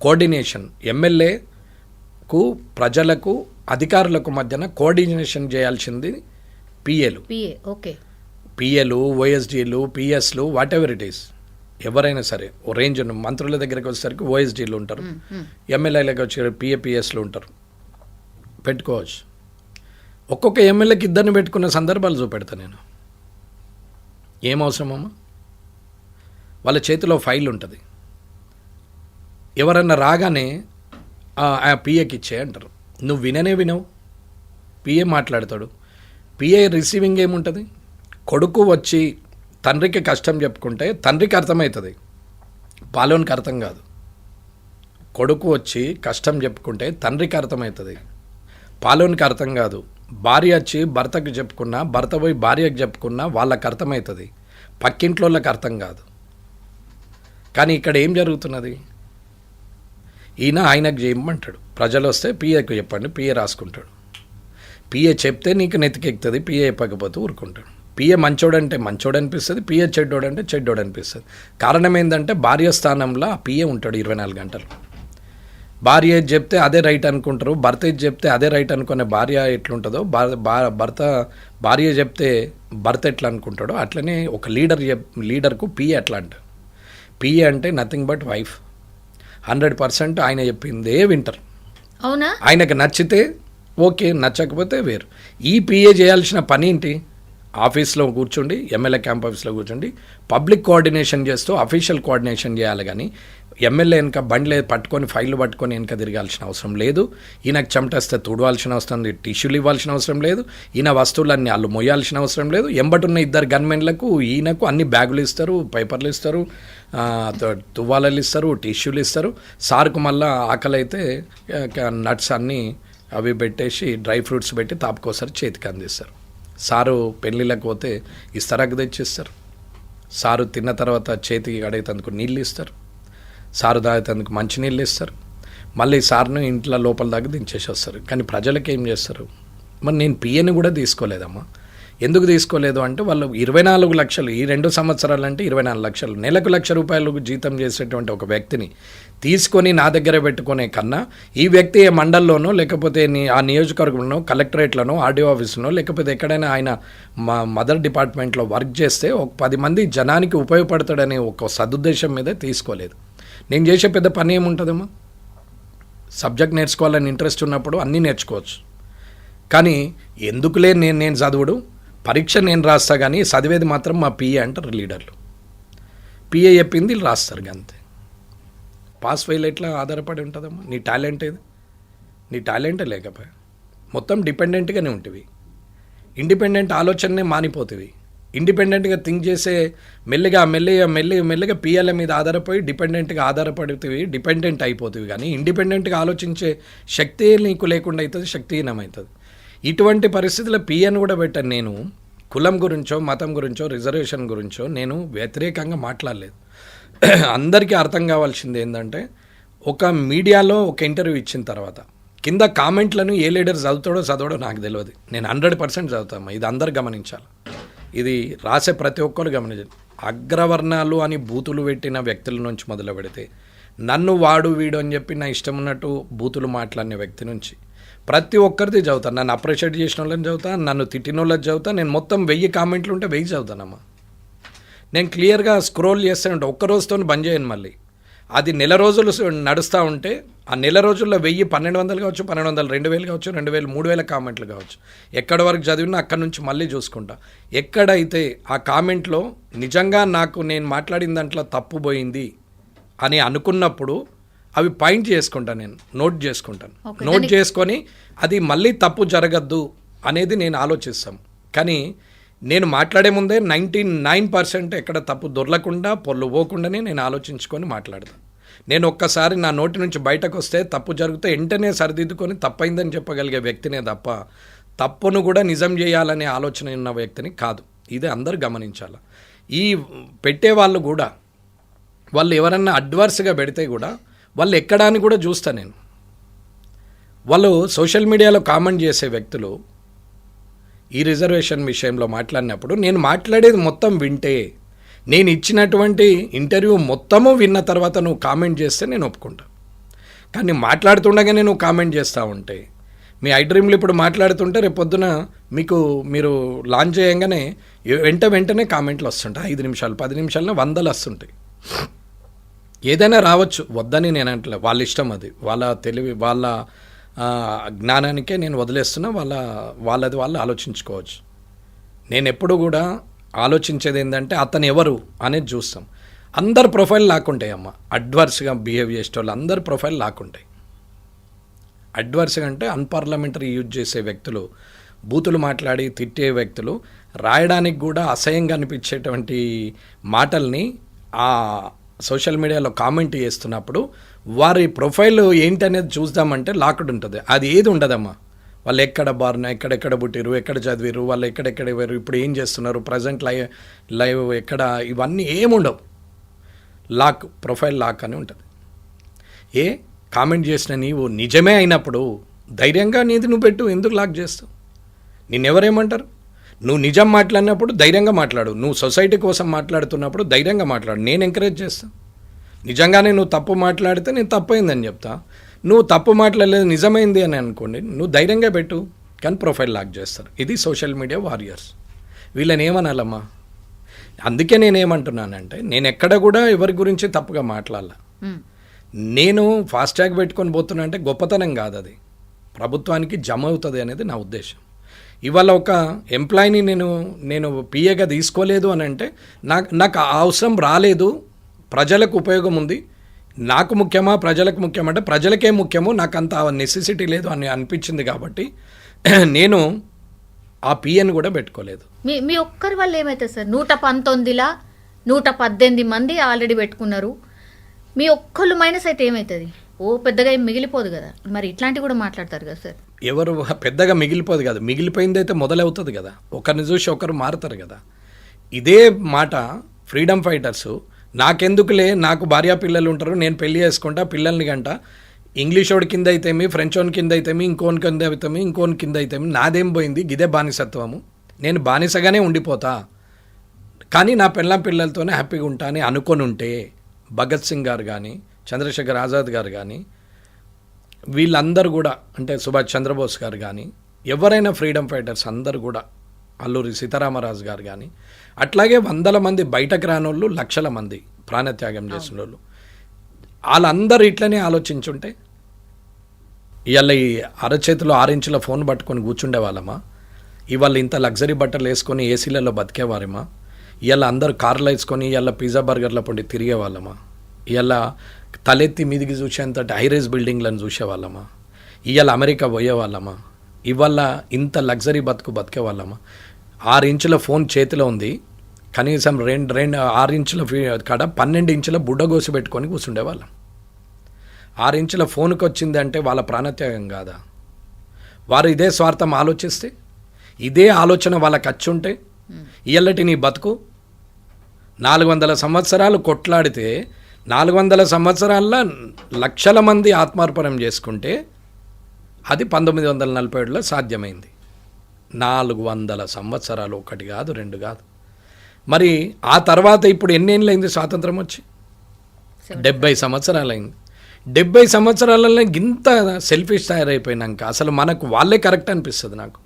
కోఆర్డినేషన్, ఎమ్మెల్యేకు ప్రజలకు అధికారులకు మధ్యన కోఆర్డినేషన్ చేయాల్సింది పిఏలు. ఓకే, పిఏలు, ఓఎస్డీలు, పిఎస్లు, వాట్ ఎవర్ ఇట్ ఈస్. ఎవరైనా సరే ఓ రేంజ్ మంత్రుల దగ్గరికి వచ్చేసరికి ఓఎస్డీలు ఉంటారు, ఎమ్మెల్యేలకు వచ్చే పిఏపిఎస్లు ఉంటారు, పెట్టుకోవచ్చు. ఒక్కొక్క ఎమ్మెల్యేకి 2 పెట్టుకున్న సందర్భాలు చూపెడతా నేను. ఏం అవసరమమ్మా? వాళ్ళ చేతిలో ఫైల్ ఉంటుంది, ఎవరన్నా రాగానే ఆ పిఏకి ఇచ్చే అంటారు. నువ్వు వినవు, పిఏ మాట్లాడతాడు. పిఏ రిసీవింగ్ ఏముంటుంది? కొడుకు వచ్చి తండ్రికి కష్టం చెప్పుకుంటే తండ్రికి అర్థమవుతుంది, పాలోనికి అర్థం కాదు. కొడుకు వచ్చి కష్టం చెప్పుకుంటే తండ్రికి అర్థమవుతుంది, పాలోనికి అర్థం కాదు. భార్య వచ్చి భర్తకు చెప్పుకున్నా, భర్త పోయి భార్యకు చెప్పుకున్నా వాళ్ళకి అర్థమవుతుంది, పక్కింట్లో వాళ్ళకి అర్థం కాదు. కానీ ఇక్కడ ఏం జరుగుతున్నది? ఈయన ఆయనకు చేయమంటాడు, ప్రజలు వస్తే పిఏకు చెప్పండి, పిఏ రాసుకుంటాడు. పిఏ చెప్తే నీకు నెత్తికెక్కుతుంది, పిఏ చెప్పకపోతే ఊరుకుంటాడు. పిఏ మంచోడంటే మంచోడు అనిపిస్తుంది, పిఏ చెడ్డోడంటే చెడ్డోడు అనిపిస్తుంది. కారణం ఏంటంటే భార్య స్థానంలో ఆ పిఏ ఉంటాడు 24 గంటలు. భార్య ఏది చెప్తే అదే రైట్ అనుకుంటారు, భర్త ఏది చెప్తే అదే రైట్ అనుకునే భార్య ఎట్లుంటుందో, భార్య చెప్తే భర్త ఎట్లా అనుకుంటాడో అట్లనే ఒక లీడర్కు పిఏ ఎట్లా అంటారు. పిఏ అంటే నథింగ్ బట్ వైఫ్. 100% ఆయన చెప్పిందే వింటారు. అవునా? ఆయనకు నచ్చితే ఓకే, నచ్చకపోతే వేరు. ఈ పిఏ చేయాల్సిన పని ఏంటి? ఆఫీస్లో కూర్చోండి, ఎమ్మెల్యే క్యాంప్ ఆఫీస్లో కూర్చోండి, పబ్లిక్ కోఆర్డినేషన్ చేస్తూ అఫీషియల్ కోఆర్డినేషన్ చేయాలి. కానీ ఎమ్మెల్యే వెనక బండ్లే పట్టుకొని ఫైళ్ళు పట్టుకొని వెనక తిరగాల్సిన అవసరం లేదు. ఈయనకు చెమటేస్తే తుడవాల్సిన అవసరం లేదు, టిష్యూలు ఇవ్వాల్సిన అవసరం లేదు, ఈయన వస్తువులన్నీ వాళ్ళు మొయ్యాల్సిన అవసరం లేదు. ఎంబటున్న 2 గన్మెన్లకు ఈయనకు అన్ని బ్యాగులు ఇస్తారు, పేపర్లు ఇస్తారు, తువ్వాలలు ఇస్తారు, టిష్యూలు ఇస్తారు. సార్కు మళ్ళీ ఆకలి అయితే నట్స్ అన్నీ అవి పెట్టేసి డ్రై ఫ్రూట్స్ పెట్టి తాపుకోసారి చేతికి అందిస్తారు. సారు పెళ్ళిళ్ళకి పోతే ఇస్తరాకు తెచ్చిస్తారు. సారు తిన్న తర్వాత చేతికి కడిగేందుకు నీళ్ళు ఇస్తారు, సారు తాగేందుకు మంచి నీళ్ళు ఇస్తారు. మళ్ళీ సార్ను ఇంట్లో లోపల దాకా దించేసి వస్తారు. కానీ ప్రజలకు ఏం చేస్తారు? మరి నేను పిఏని కూడా తీసుకోలేదమ్మా. ఎందుకు తీసుకోలేదు అంటే వాళ్ళు 24 లక్షలు, ఈ 2 సంవత్సరాలు అంటే 24 లక్షలు, నెలకు ₹1,00,000 జీతం చేసేటువంటి ఒక వ్యక్తిని తీసుకొని నా దగ్గర పెట్టుకునే కన్నా ఈ వ్యక్తి ఏ మండల్లోనో లేకపోతే ఆ నియోజకవర్గంలో కలెక్టరేట్లోనో ఆర్డీఓ ఆఫీసులో లేకపోతే ఎక్కడైనా ఆయన మదర్ డిపార్ట్మెంట్లో వర్క్ చేస్తే ఒక 10 మంది జనానికి ఉపయోగపడతాడనే ఒక సదుద్దేశం మీద తీసుకోలేదు. నేను చేసే పెద్ద పని ఏముంటుందమ్మా? సబ్జెక్ట్ నేర్చుకోవాలని ఇంట్రెస్ట్ ఉన్నప్పుడు అన్నీ నేర్చుకోవచ్చు. కానీ ఎందుకులే నేను చదువుడు, పరీక్ష నేను రాస్తా, కానీ చదివేది మాత్రం మా పిఏ అంటారు లీడర్లు. పిఏ చెప్పింది వీళ్ళు రాస్తారు అంతే. పాస్ ఫెయిల్ ఎట్లా ఆధారపడి ఉంటుందమ్మా? నీ టాలెంట్ ఏది? నీ టాలెంటే లేకపోయా మొత్తం డిపెండెంట్గానే ఉంటుంది. ఇండిపెండెంట్ ఆలోచననే మానిపోతుంది. ఇండిపెండెంట్గా థింక్ చేసే మెల్లిగా పిఎల మీద ఆధారపడి డిపెండెంట్గా ఆధారపడుతుంది, డిపెండెంట్ అయిపోతుంది. కానీ ఇండిపెండెంట్గా ఆలోచించే శక్తి నీకు లేకుండా అవుతుంది, శక్తిహీనమవుతుంది. ఇటువంటి పరిస్థితుల్లో పిఎను కూడా పెట్టాను. నేను కులం గురించో మతం గురించో రిజర్వేషన్ గురించో నేను వ్యతిరేకంగా మాట్లాడలేదు. అందరికీ అర్థం కావాల్సింది ఏంటంటే ఒక మీడియాలో ఒక ఇంటర్వ్యూ ఇచ్చిన తర్వాత కింద కామెంట్లను ఏ లీడర్ చదవడో నాకు తెలియదు. నేను 100% చదువుతాను. ఇది అందరు గమనించాలి. ఇది రాసే ప్రతి ఒక్కరు గమనించాలి. అగ్రవర్ణాలు అని బూతులు పెట్టిన వ్యక్తుల నుంచి మొదలు పెడితే, నన్ను వాడు వీడు అని చెప్పి నా ఇష్టం ఉన్నట్టు బూతులు మాట్లాడిన వ్యక్తి నుంచి ప్రతి ఒక్కరిది చదువుతాను. నన్ను అప్రిషియేట్ చేసిన వాళ్ళని చదువుతా, నన్ను తిట్టిన వాళ్ళని చదువుతా. నేను మొత్తం 1000 కామెంట్లు ఉంటే 1000 చదువుతానమ్మా. నేను క్లియర్గా స్క్రోల్ చేస్తూ ఉంటాను. ఒక్క రోజుతో బంద్ చేయను. మళ్ళీ అది నెల రోజులు నడుస్తూ ఉంటే ఆ నెల రోజుల్లో 1000, 1200 కావచ్చు, 1200, 2000 కావచ్చు, 2000, 3000 కామెంట్లు కావచ్చు. ఎక్కడి వరకు చదివినా అక్కడి నుంచి మళ్ళీ చూసుకుంటా. ఎక్కడైతే ఆ కామెంట్లో నిజంగా నాకు నేను మాట్లాడిన దాంట్లో తప్పు పోయింది అని అనుకున్నప్పుడు అవి పాయింట్ చేసుకుంటాను, నేను నోట్ చేసుకుంటాను. నోట్ చేసుకొని అది మళ్ళీ తప్పు జరగద్దు అనేది నేను ఆలోచిస్తాను. కానీ నేను మాట్లాడే ముందే 99% ఎక్కడ తప్పు దొరలకుండా పొల్లు పోకుండానే నేను ఆలోచించుకొని మాట్లాడతాను. నేను ఒక్కసారి నా నోటి నుంచి బయటకు వస్తే తప్పు జరిగితే వెంటనే సరిదిద్దుకొని తప్పైందని చెప్పగలిగే వ్యక్తినే తప్ప తప్పును కూడా నిజం చేయాలనే ఆలోచన ఉన్న వ్యక్తిని కాదు. ఇది అందరూ గమనించాలి. ఈ పెట్టే వాళ్ళు కూడా వాళ్ళు ఎవరన్నా అడ్వర్స్గా పెడితే కూడా వాళ్ళు ఎక్కడా అని కూడా చూస్తాను నేను. వాళ్ళు సోషల్ మీడియాలో కామెంట్ చేసే వ్యక్తులు ఈ రిజర్వేషన్ విషయంలో మాట్లాడినప్పుడు నేను మాట్లాడేది మొత్తం వింటే, నేను ఇచ్చినటువంటి ఇంటర్వ్యూ మొత్తము విన్న తర్వాత నువ్వు కామెంట్ చేస్తే నేను ఒప్పుకుంటా. కానీ మాట్లాడుతుండగానే నువ్వు కామెంట్ చేస్తూ ఉంటే, మీ ఐడ్రీమ్లు ఇప్పుడు మాట్లాడుతుంటే రేపు పొద్దున మీరు లాంచ్ చేయంగానే వెంటనే కామెంట్లు వస్తుంటాయి. 5 నిమిషాలు 10 నిమిషాల్లో 100 వస్తుంటాయి. ఏదైనా రావచ్చు, వద్దని నేను అంటలే. వాళ్ళ ఇష్టం, అది వాళ్ళ తెలివి, వాళ్ళ జ్ఞానానికే నేను వదిలేస్తున్నా. వాళ్ళది వాళ్ళు ఆలోచించుకోవచ్చు. నేను ఎప్పుడు కూడా ఆలోచించేది ఏంటంటే అతను ఎవరు అనేది చూస్తాం. అందరు ప్రొఫైల్ లాక్కుంటాయి అమ్మ. అడ్వర్స్గా బిహేవ్ చేసే వాళ్ళు అందరు ప్రొఫైల్ లాక్కుంటాయి. అడ్వర్స్గా అంటే అన్పార్లమెంటరీ యూజ్ చేసే వ్యక్తులు, బూతులు మాట్లాడి తిట్టే వ్యక్తులు, రాయడానికి కూడా అసహ్యంగా అనిపించేటువంటి మాటల్ని ఆ సోషల్ మీడియాలో కామెంట్ చేస్తున్నప్పుడు వారి ప్రొఫైల్ ఏంటనేది చూద్దామంటే లాక్డ్ ఉంటుంది. అది ఏది ఉండదమ్మా. వాళ్ళు ఎక్కడ బారిన, ఎక్కడెక్కడ పుట్టిరు, ఎక్కడ చదివిరు, వాళ్ళు ఎక్కడెక్కడ వేరు, ఇప్పుడు ఏం చేస్తున్నారు, ప్రజెంట్ లైవ్ ఎక్కడ, ఇవన్నీ ఏముండవు. లాక్, ప్రొఫైల్ లాక్ అని ఉంటుంది. కామెంట్ చేసిన నీవు నిజమే అయినప్పుడు ధైర్యంగా నీది నువ్వు పెట్టు. ఎందుకు లాక్ చేస్తావు? నిన్నెవరేమంటారు? నువ్వు నిజం మాట్లాడినప్పుడు ధైర్యంగా మాట్లాడు. నువ్వు సొసైటీ కోసం మాట్లాడుతున్నప్పుడు ధైర్యంగా మాట్లాడు. నేను ఎంకరేజ్ చేస్తాను. నిజంగానే నువ్వు తప్పు మాట్లాడితే నేను తప్పైందని చెప్తా. నువ్వు తప్పు మాట్లాడలేదు నిజమైంది అని అనుకోండి, నువ్వు ధైర్యంగా పెట్టు. కానీ ప్రొఫైల్ లాక్ చేస్తారు. ఇది సోషల్ మీడియా వారియర్స్. వీళ్ళని ఏమనాలమ్మా? అందుకే నేనేమంటున్నానంటే, నేను ఎక్కడ కూడా ఎవరి గురించి తప్పుగా మాట్లాడాల. నేను ఫాస్ట్యాగ్ పెట్టుకొని పోతున్నా అంటే గొప్పతనం కాదు, అది ప్రభుత్వానికి జమ అవుతుంది అనేది నా ఉద్దేశం. ఇవాళ ఒక ఎంప్లాయీని నేను పిఏగా తీసుకోలేదు అని అంటే నాకు ఆ అవసరం రాలేదు. ప్రజలకు ఉపయోగం ఉంది. నాకు ముఖ్యమా ప్రజలకు ముఖ్యమంటే ప్రజలకే ముఖ్యము, నాకు అంత నెసెసిటీ లేదు అని అనిపించింది కాబట్టి నేను ఆ పిఎని కూడా పెట్టుకోలేదు. మీ ఒక్కరి వల్ల ఏమవుతుంది సార్? 119లా 118 మంది ఆల్రెడీ పెట్టుకున్నారు. మీ ఒక్కళ్ళు మైనస్ అయితే ఏమవుతుంది? పెద్దగా ఏం మిగిలిపోదు కదా. మరి ఇట్లాంటివి కూడా మాట్లాడతారు కదా సార్. ఎవరు పెద్దగా మిగిలిపోదు కదా. మిగిలిపోయింది అయితే మొదలవుతుంది కదా. ఒకరిని చూసి ఒకరు మారుతారు కదా. ఇదే మాట ఫ్రీడమ్ ఫైటర్సు, నాకెందుకులే, నాకు భార్యా పిల్లలు ఉంటారు, నేను పెళ్లి చేసుకుంటా, పిల్లల్ని గంట, ఇంగ్లీష్ వాడి కింద అయితేమి, ఫ్రెంచ్ వాడి కింద అయితేమి, ఇంకోని కింద అయితేమి, ఇంకోని కింద అయితేమి, నాదేం పోయింది, ఇదే బానిసత్వము, నేను బానిసగానే ఉండిపోతా, కానీ నా పిల్లలతోనే హ్యాపీగా ఉంటా అని అనుకొని ఉంటే, భగత్ సింగ్ గారు కానీ, చంద్రశేఖర్ ఆజాద్ గారు కానీ, వీళ్ళందరూ కూడా, అంటే సుభాష్ చంద్రబోస్ గారు కానీ, ఎవరైనా ఫ్రీడమ్ ఫైటర్స్ అందరూ కూడా, అల్లూరి సీతారామరాజు గారు కానీ, అట్లాగే 100 మంది బయటకు రానోళ్ళు, 1,00,000 మంది ప్రాణత్యాగం చేసిన వాళ్ళు, వాళ్ళందరూ ఇట్లనే ఆలోచించుంటే ఇవాళ ఈ అరచేతిలో 6 ఇంచుల ఫోన్ పట్టుకొని కూర్చుండే వాళ్ళమా? ఇవాళ ఇంత లగ్జరీ బట్టలు వేసుకొని ఏసీలలో బతికేవారేమా? ఇవాళ అందరూ కార్లు వేసుకొని ఇవాళ పిజ్జా బర్గర్ల పొండి తిరిగే వాళ్ళమా? ఇవాళ తలెత్తి మీదికి చూసేంతటి హైరేజ్ బిల్డింగ్లను చూసేవాళ్ళమా? ఇవాళ అమెరికా పోయేవాళ్ళమా? ఇవాళ ఇంత లగ్జరీ బతికే వాళ్ళమా? 6 ఇంచుల ఫోన్ చేతిలో ఉంది, కనీసం 6 ఇంచుల కాడ 12 ఇంచుల బుడ్డగోసి పెట్టుకొని కూర్చుండేవాళ్ళం. 6 ఇంచుల ఫోన్కి వచ్చింది అంటే వాళ్ళ ప్రాణత్యాగం కాదా? వారు ఇదే స్వార్థం ఆలోచిస్తే, ఇదే ఆలోచన వాళ్ళకి వచ్చుంటే, ఇయ్యల్లటి నీ బతుకు 400 సంవత్సరాలు కొట్లాడితే 400 సంవత్సరాల్లో లక్షల మంది ఆత్మార్పణం చేసుకుంటే అది 1947లో సాధ్యమైంది. 400 సంవత్సరాలు, ఒకటి కాదు రెండు కాదు. మరి ఆ తర్వాత ఇప్పుడు ఎన్నేళ్ళైంది స్వాతంత్రం వచ్చి? 70 సంవత్సరాలైంది. 70 సంవత్సరాలలో ఇంత సెల్ఫిష్ తయారైపోయినాక అసలు మనకు వాళ్ళే కరెక్ట్ అనిపిస్తుంది నాకు.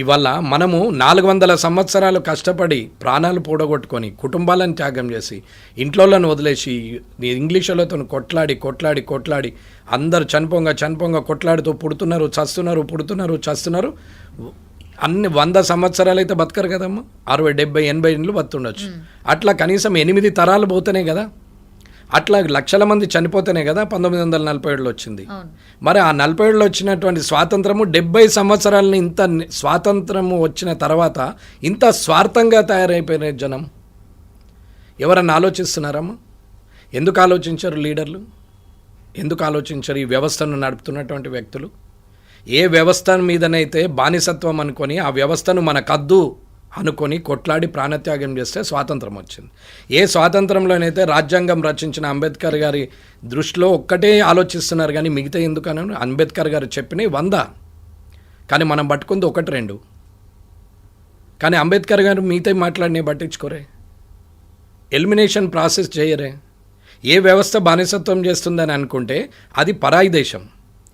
ఇవాళ మనము 400 సంవత్సరాలు కష్టపడి ప్రాణాలు పూడగొట్టుకొని కుటుంబాలను త్యాగం చేసి ఇంట్లోలను వదిలేసి ఇంగ్లీషులతో కొట్లాడి అందరు చనిపోంగా కొట్లాడుతూ పుడుతున్నారు, చస్తున్నారు. అన్ని 100 సంవత్సరాలు అయితే బతకరు కదమ్మా. 60, 70, 80 ఇండ్లు బతుండొచ్చు. అట్లా కనీసం 8 తరాలు పోతేనే కదా, అట్లా లక్షల మంది చనిపోతేనే కదా 1947లో వచ్చింది. మరి ఆ 47లో వచ్చినటువంటి స్వాతంత్రము 70 సంవత్సరాలని ఇంత స్వాతంత్రము వచ్చిన తర్వాత ఇంత స్వార్థంగా తయారైపోయిన జనం ఎవరన్నా ఆలోచిస్తున్నారమ్మా? ఎందుకు ఆలోచించరు లీడర్లు? ఎందుకు ఆలోచించరు ఈ వ్యవస్థను నడుపుతున్నటువంటి వ్యక్తులు? ఏ వ్యవస్థ మీదనైతే బానిసత్వం అనుకొని ఆ వ్యవస్థను మనకద్దు అనుకొని కొట్లాడి ప్రాణత్యాగం చేస్తే స్వాతంత్రం వచ్చింది. ఏ స్వాతంత్రంలోనైతే రాజ్యాంగం రచించిన అంబేద్కర్ గారి దృష్టిలో ఒక్కటే ఆలోచిస్తున్నారు కానీ మిగతా ఎందుకని అంబేద్కర్ గారు చెప్పినవి 100, కానీ మనం పట్టుకుంది 1, 2. కానీ అంబేద్కర్ గారు మిగతా మాట్లాడినవి పట్టించుకోరే, ఎలిమినేషన్ ప్రాసెస్ చేయరే. ఏ వ్యవస్థ బానిసత్వం చేస్తుందని అనుకుంటే అది పరాయి దేశం.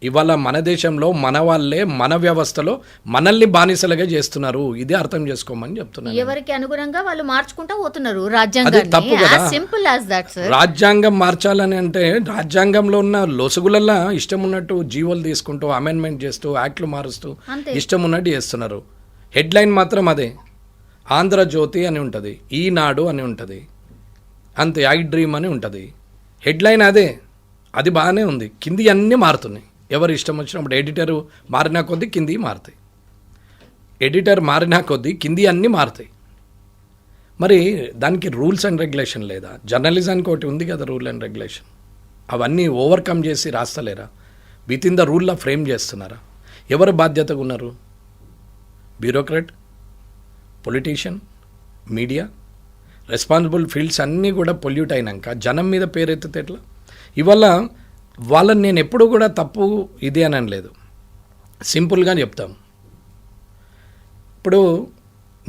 ఇవాళ మన దేశంలో మన వాళ్ళే మన వ్యవస్థలో మనల్ని బానిసలుగా చేస్తున్నారు. ఇది అర్థం చేసుకోమని చెప్తున్నారు. ఎవరికి అనుగుణంగా వాళ్ళు మార్చుకుంటా పోతున్నారు అది తప్పు కదా. Simple as that sir. రాజ్యాంగం మార్చాలని అంటే రాజ్యాంగంలో ఉన్న లొసుగులల్లా ఇష్టం ఉన్నట్టు జీవోలు తీసుకుంటూ అమెండ్మెంట్ చేస్తూ యాక్ట్లు మారుస్తూ ఇష్టం ఉన్నట్టు చేస్తున్నారు. హెడ్లైన్ మాత్రం అదే. ఆంధ్రజ్యోతి అని ఉంటుంది, ఈనాడు అని ఉంటుంది, అంతే, ఐ డ్రీమ్ అని ఉంటుంది. హెడ్లైన్ అదే, అది బాగానే ఉంది. కింది అన్నీ మారుతున్నాయి. ఎవరు ఇష్టం వచ్చినప్పుడు ఎడిటరు మారినా కొద్దీ కింది మారుతాయి, ఎడిటర్ మారినా కొద్దీ కింది అన్నీ మారుతాయి. మరి దానికి రూల్స్ అండ్ రెగ్యులేషన్ లేదా? జర్నలిజానికి ఒకటి ఉంది కదా రూల్ అండ్ రెగ్యులేషన్. అవన్నీ ఓవర్కమ్ చేసి రాస్తలేరా? విత్ ఇన్ ద రూల్లో ఫ్రేమ్ చేస్తున్నారా? ఎవరు బాధ్యతగా ఉన్నారు? Bureaucrat, politician, media, responsible fields అన్నీ కూడా పొల్యూట్ అయినాక జనం మీద పేరెత్తితే ఎట్లా? ఇవాళ వాళ్ళని నేను ఎప్పుడూ కూడా తప్పు ఇది అని అనలేదు, సింపుల్గా చెప్తాం. ఇప్పుడు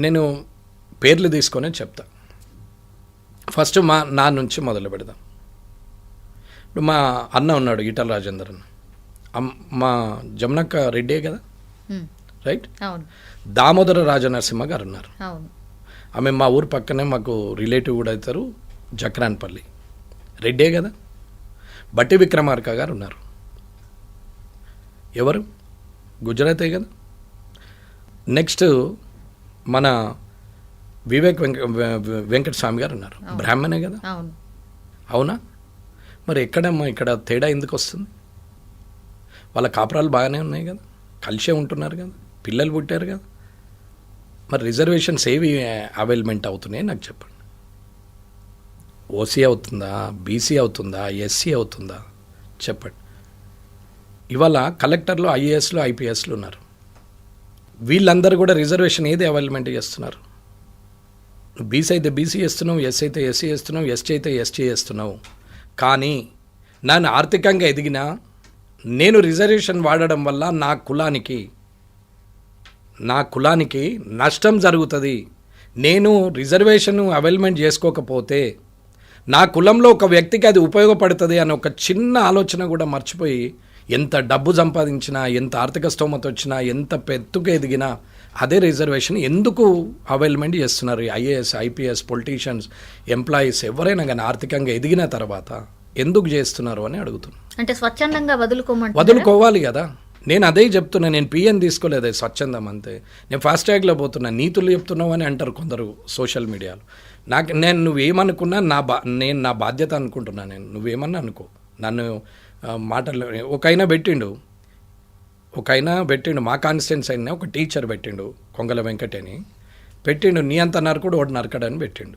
నేను పేర్లు తీసుకొని చెప్తా. ఫస్ట్ నా నుంచి మొదలు పెడదాం. ఇప్పుడు మా అన్న ఉన్నాడు, ఈటల రాజేందర్ అన్న, మా జమునక్క రెడ్డే కదా, రైట్? దామోదర రాజనరసింహ గారు ఉన్నారు. ఆమె మా ఊరు పక్కనే మాకు రిలేటివ్ కూడా అవుతారు, జక్రాన్పల్లి, రెడ్డే కదా. బట్టి విక్రమార్క గారు ఉన్నారు, ఎవరు? గుజరాతే కదా. నెక్స్ట్ మన వివేక్ వెంకటస్వామి గారు ఉన్నారు, బ్రాహ్మణే కదా, అవునా? మరి ఎక్కడమ్మా ఇక్కడ తేడా ఎందుకు వస్తుంది? వాళ్ళ కాపురాలు బాగానే ఉన్నాయి కదా, కలిసే ఉంటున్నారు కదా, పిల్లలు పుట్టారు కదా. మరి రిజర్వేషన్స్ ఏవి అవైలమెంట్ అవుతున్నాయి నాకు చెప్పండి. ఓసీ అవుతుందా, బీసీ అవుతుందా, ఎస్సీ అవుతుందా చెప్పండి. ఇవాళ కలెక్టర్లు, ఐఏఎస్లు, ఐపీఎస్లు ఉన్నారు. వీళ్ళందరూ కూడా రిజర్వేషన్ ఏది అవైలమెంట్ చేస్తున్నారు? బీసీ అయితే బీసీ చేస్తున్నావు, ఎస్సీ అయితే ఎస్సీ చేస్తున్నావు, ఎస్టీ అయితే ఎస్టీ చేస్తున్నావు. కానీ నన్ను ఆర్థికంగా ఎదిగినా నేను రిజర్వేషన్ వాడడం వల్ల నా కులానికి నష్టం జరుగుతుంది. నేను రిజర్వేషన్ అవైలమెంట్ చేసుకోకపోతే నా కులంలో ఒక వ్యక్తికి అది ఉపయోగపడుతుంది అనే ఒక చిన్న ఆలోచన కూడా మర్చిపోయి ఎంత డబ్బు సంపాదించినా, ఎంత ఆర్థిక స్తోమత వచ్చినా, ఎంత పెద్దగా ఎదిగినా అదే రిజర్వేషన్ ఎందుకు అవైలమెంట్ చేస్తున్నారు? ఐఏఎస్, ఐపీఎస్, పొలిటీషియన్స్, ఎంప్లాయీస్ ఎవరైనా కానీ ఆర్థికంగా ఎదిగిన తర్వాత ఎందుకు చేస్తున్నారు అని అడుగుతున్నాను. అంటే స్వచ్ఛందంగా వదులుకోవాలి కదా. నేను అదే చెప్తున్నా. నేను పిఎన్ తీసుకోలేదు, స్వచ్ఛందం అంతే. నేను ఫాస్ట్యాగ్లో పోతున్నా, నీతులు చెప్తున్నావు అని అంటారు కొందరు సోషల్ మీడియాలో. నేను నువ్వేమనుకున్నా నేను నా బాధ్యత అనుకుంటున్నా. నేను నువ్వేమన్నా అనుకో, నన్ను మాటలు ఒక ఆయన పెట్టిండు మా కాన్స్టిట్యున్సీ అయినా ఒక టీచర్ పెట్టిండు, కొంగల వెంకట అని పెట్టిండు. నీ అంత నరకుడు ఒకటి నరకడని పెట్టిండు.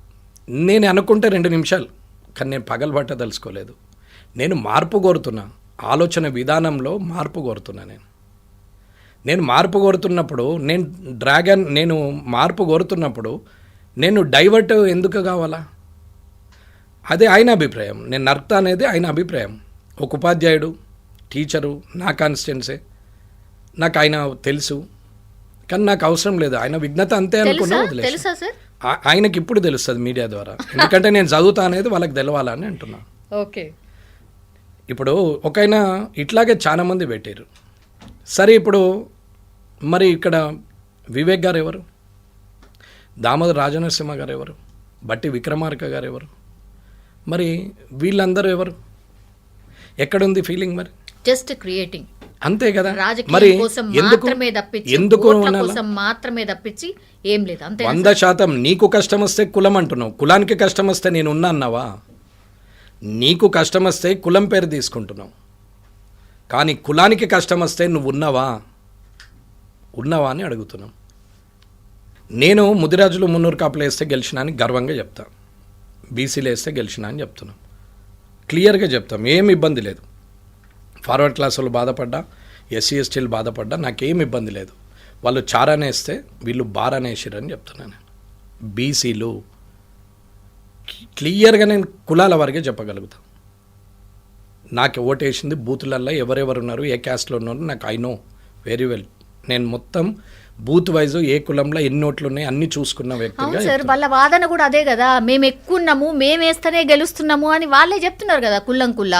నేను అనుకుంటే 2 నిమిషాలు, కానీ నేను పగలబట్ట తెలుసుకోలేదు. నేను మార్పు కోరుతున్నా, ఆలోచన విధానంలో మార్పు కోరుతున్నా. నేను మార్పు కోరుతున్నప్పుడు నేను మార్పు కోరుతున్నప్పుడు నేను డైవర్ట్ ఎందుకు కావాలా? అదే ఆయన అభిప్రాయం. నేను నర్త అనేది ఆయన అభిప్రాయం. ఒక ఉపాధ్యాయుడు, టీచరు, నా కాన్స్టిట్యున్సీ, నాకు ఆయన తెలుసు, కానీ నాకు అవసరం లేదు. ఆయన విఘ్నత అంతే అనుకున్నా వదిలేసి. తెలుసా సార్? ఆయనకి ఇప్పుడు తెలుస్తుంది మీడియా ద్వారా, ఎందుకంటే నేను చదువుతా అనేది వాళ్ళకి తెలవాలని అంటున్నా. ఓకే. ఇప్పుడు ఒకైనా ఇట్లాగే చాలా మంది పెట్టారు. సరే, ఇప్పుడు మరి ఇక్కడ వివేక్ గారు ఎవరు, దామోదర్ రాజనరసింహ గారు ఎవరు, బట్టి విక్రమార్క గారు ఎవరు, మరి వీళ్ళందరూ ఎవరు? ఎక్కడుంది ఫీలింగ్? మరి జస్ట్ క్రియేటింగ్ అంతే కదా. రాజకీయం కోసం మాత్రమే తప్పించి, ఓట్ల కోసం మాత్రమే తప్పించి ఏం లేదు. అంతే. 100% నీకు కష్టం వస్తే కులం అంటున్నావు, కులానికి కష్టం వస్తే నేను ఉన్నా అన్నావా? నీకు కష్టం వస్తే కులం పేరు తీసుకుంటున్నావు, కానీ కులానికి కష్టం వస్తే నువ్వు ఉన్నావా అని అడుగుతున్నాం. నేను ముదిరాజులు మున్నూరు కాపులు వేస్తే గెలిచినా అని గర్వంగా చెప్తా, బీసీలు వేస్తే గెలిచినా అని చెప్తున్నాం, క్లియర్గా చెప్తాం, ఏం ఇబ్బంది లేదు. ఫార్వర్డ్ క్లాస్ వాళ్ళు బాధపడ్డా, ఎస్సీ ఎస్టీలు బాధపడ్డా నాకేం ఇబ్బంది లేదు. వాళ్ళు చారానే వేస్తే వీళ్ళు బారానే వేసిరని చెప్తున్నాను. బీసీలు క్లియర్గా నేను కులాల వారిగా చెప్పగలుగుతాను. నాకు ఓటేసింది బూతులల్లో ఎవరెవరు ఉన్నారు, ఏ క్యాస్ట్లో ఉన్నారు, నాకు ఐ నో వెరీ వెల్. నేను మొత్తం బూత్ వైజ్ ఏ కులంలో ఎన్ని ఓట్లు ఉన్నాయి అన్ని చూసుకున్న వ్యక్తిగా. అవును సార్, వాళ్ళ వాదన కూడా అదే కదా, మేము ఎక్కువ ఉన్నాము, మేము వేస్తేనే గెలుస్తున్నాము అని వాళ్ళే చెప్తున్నారు కదా. కుల్లం కుల్లా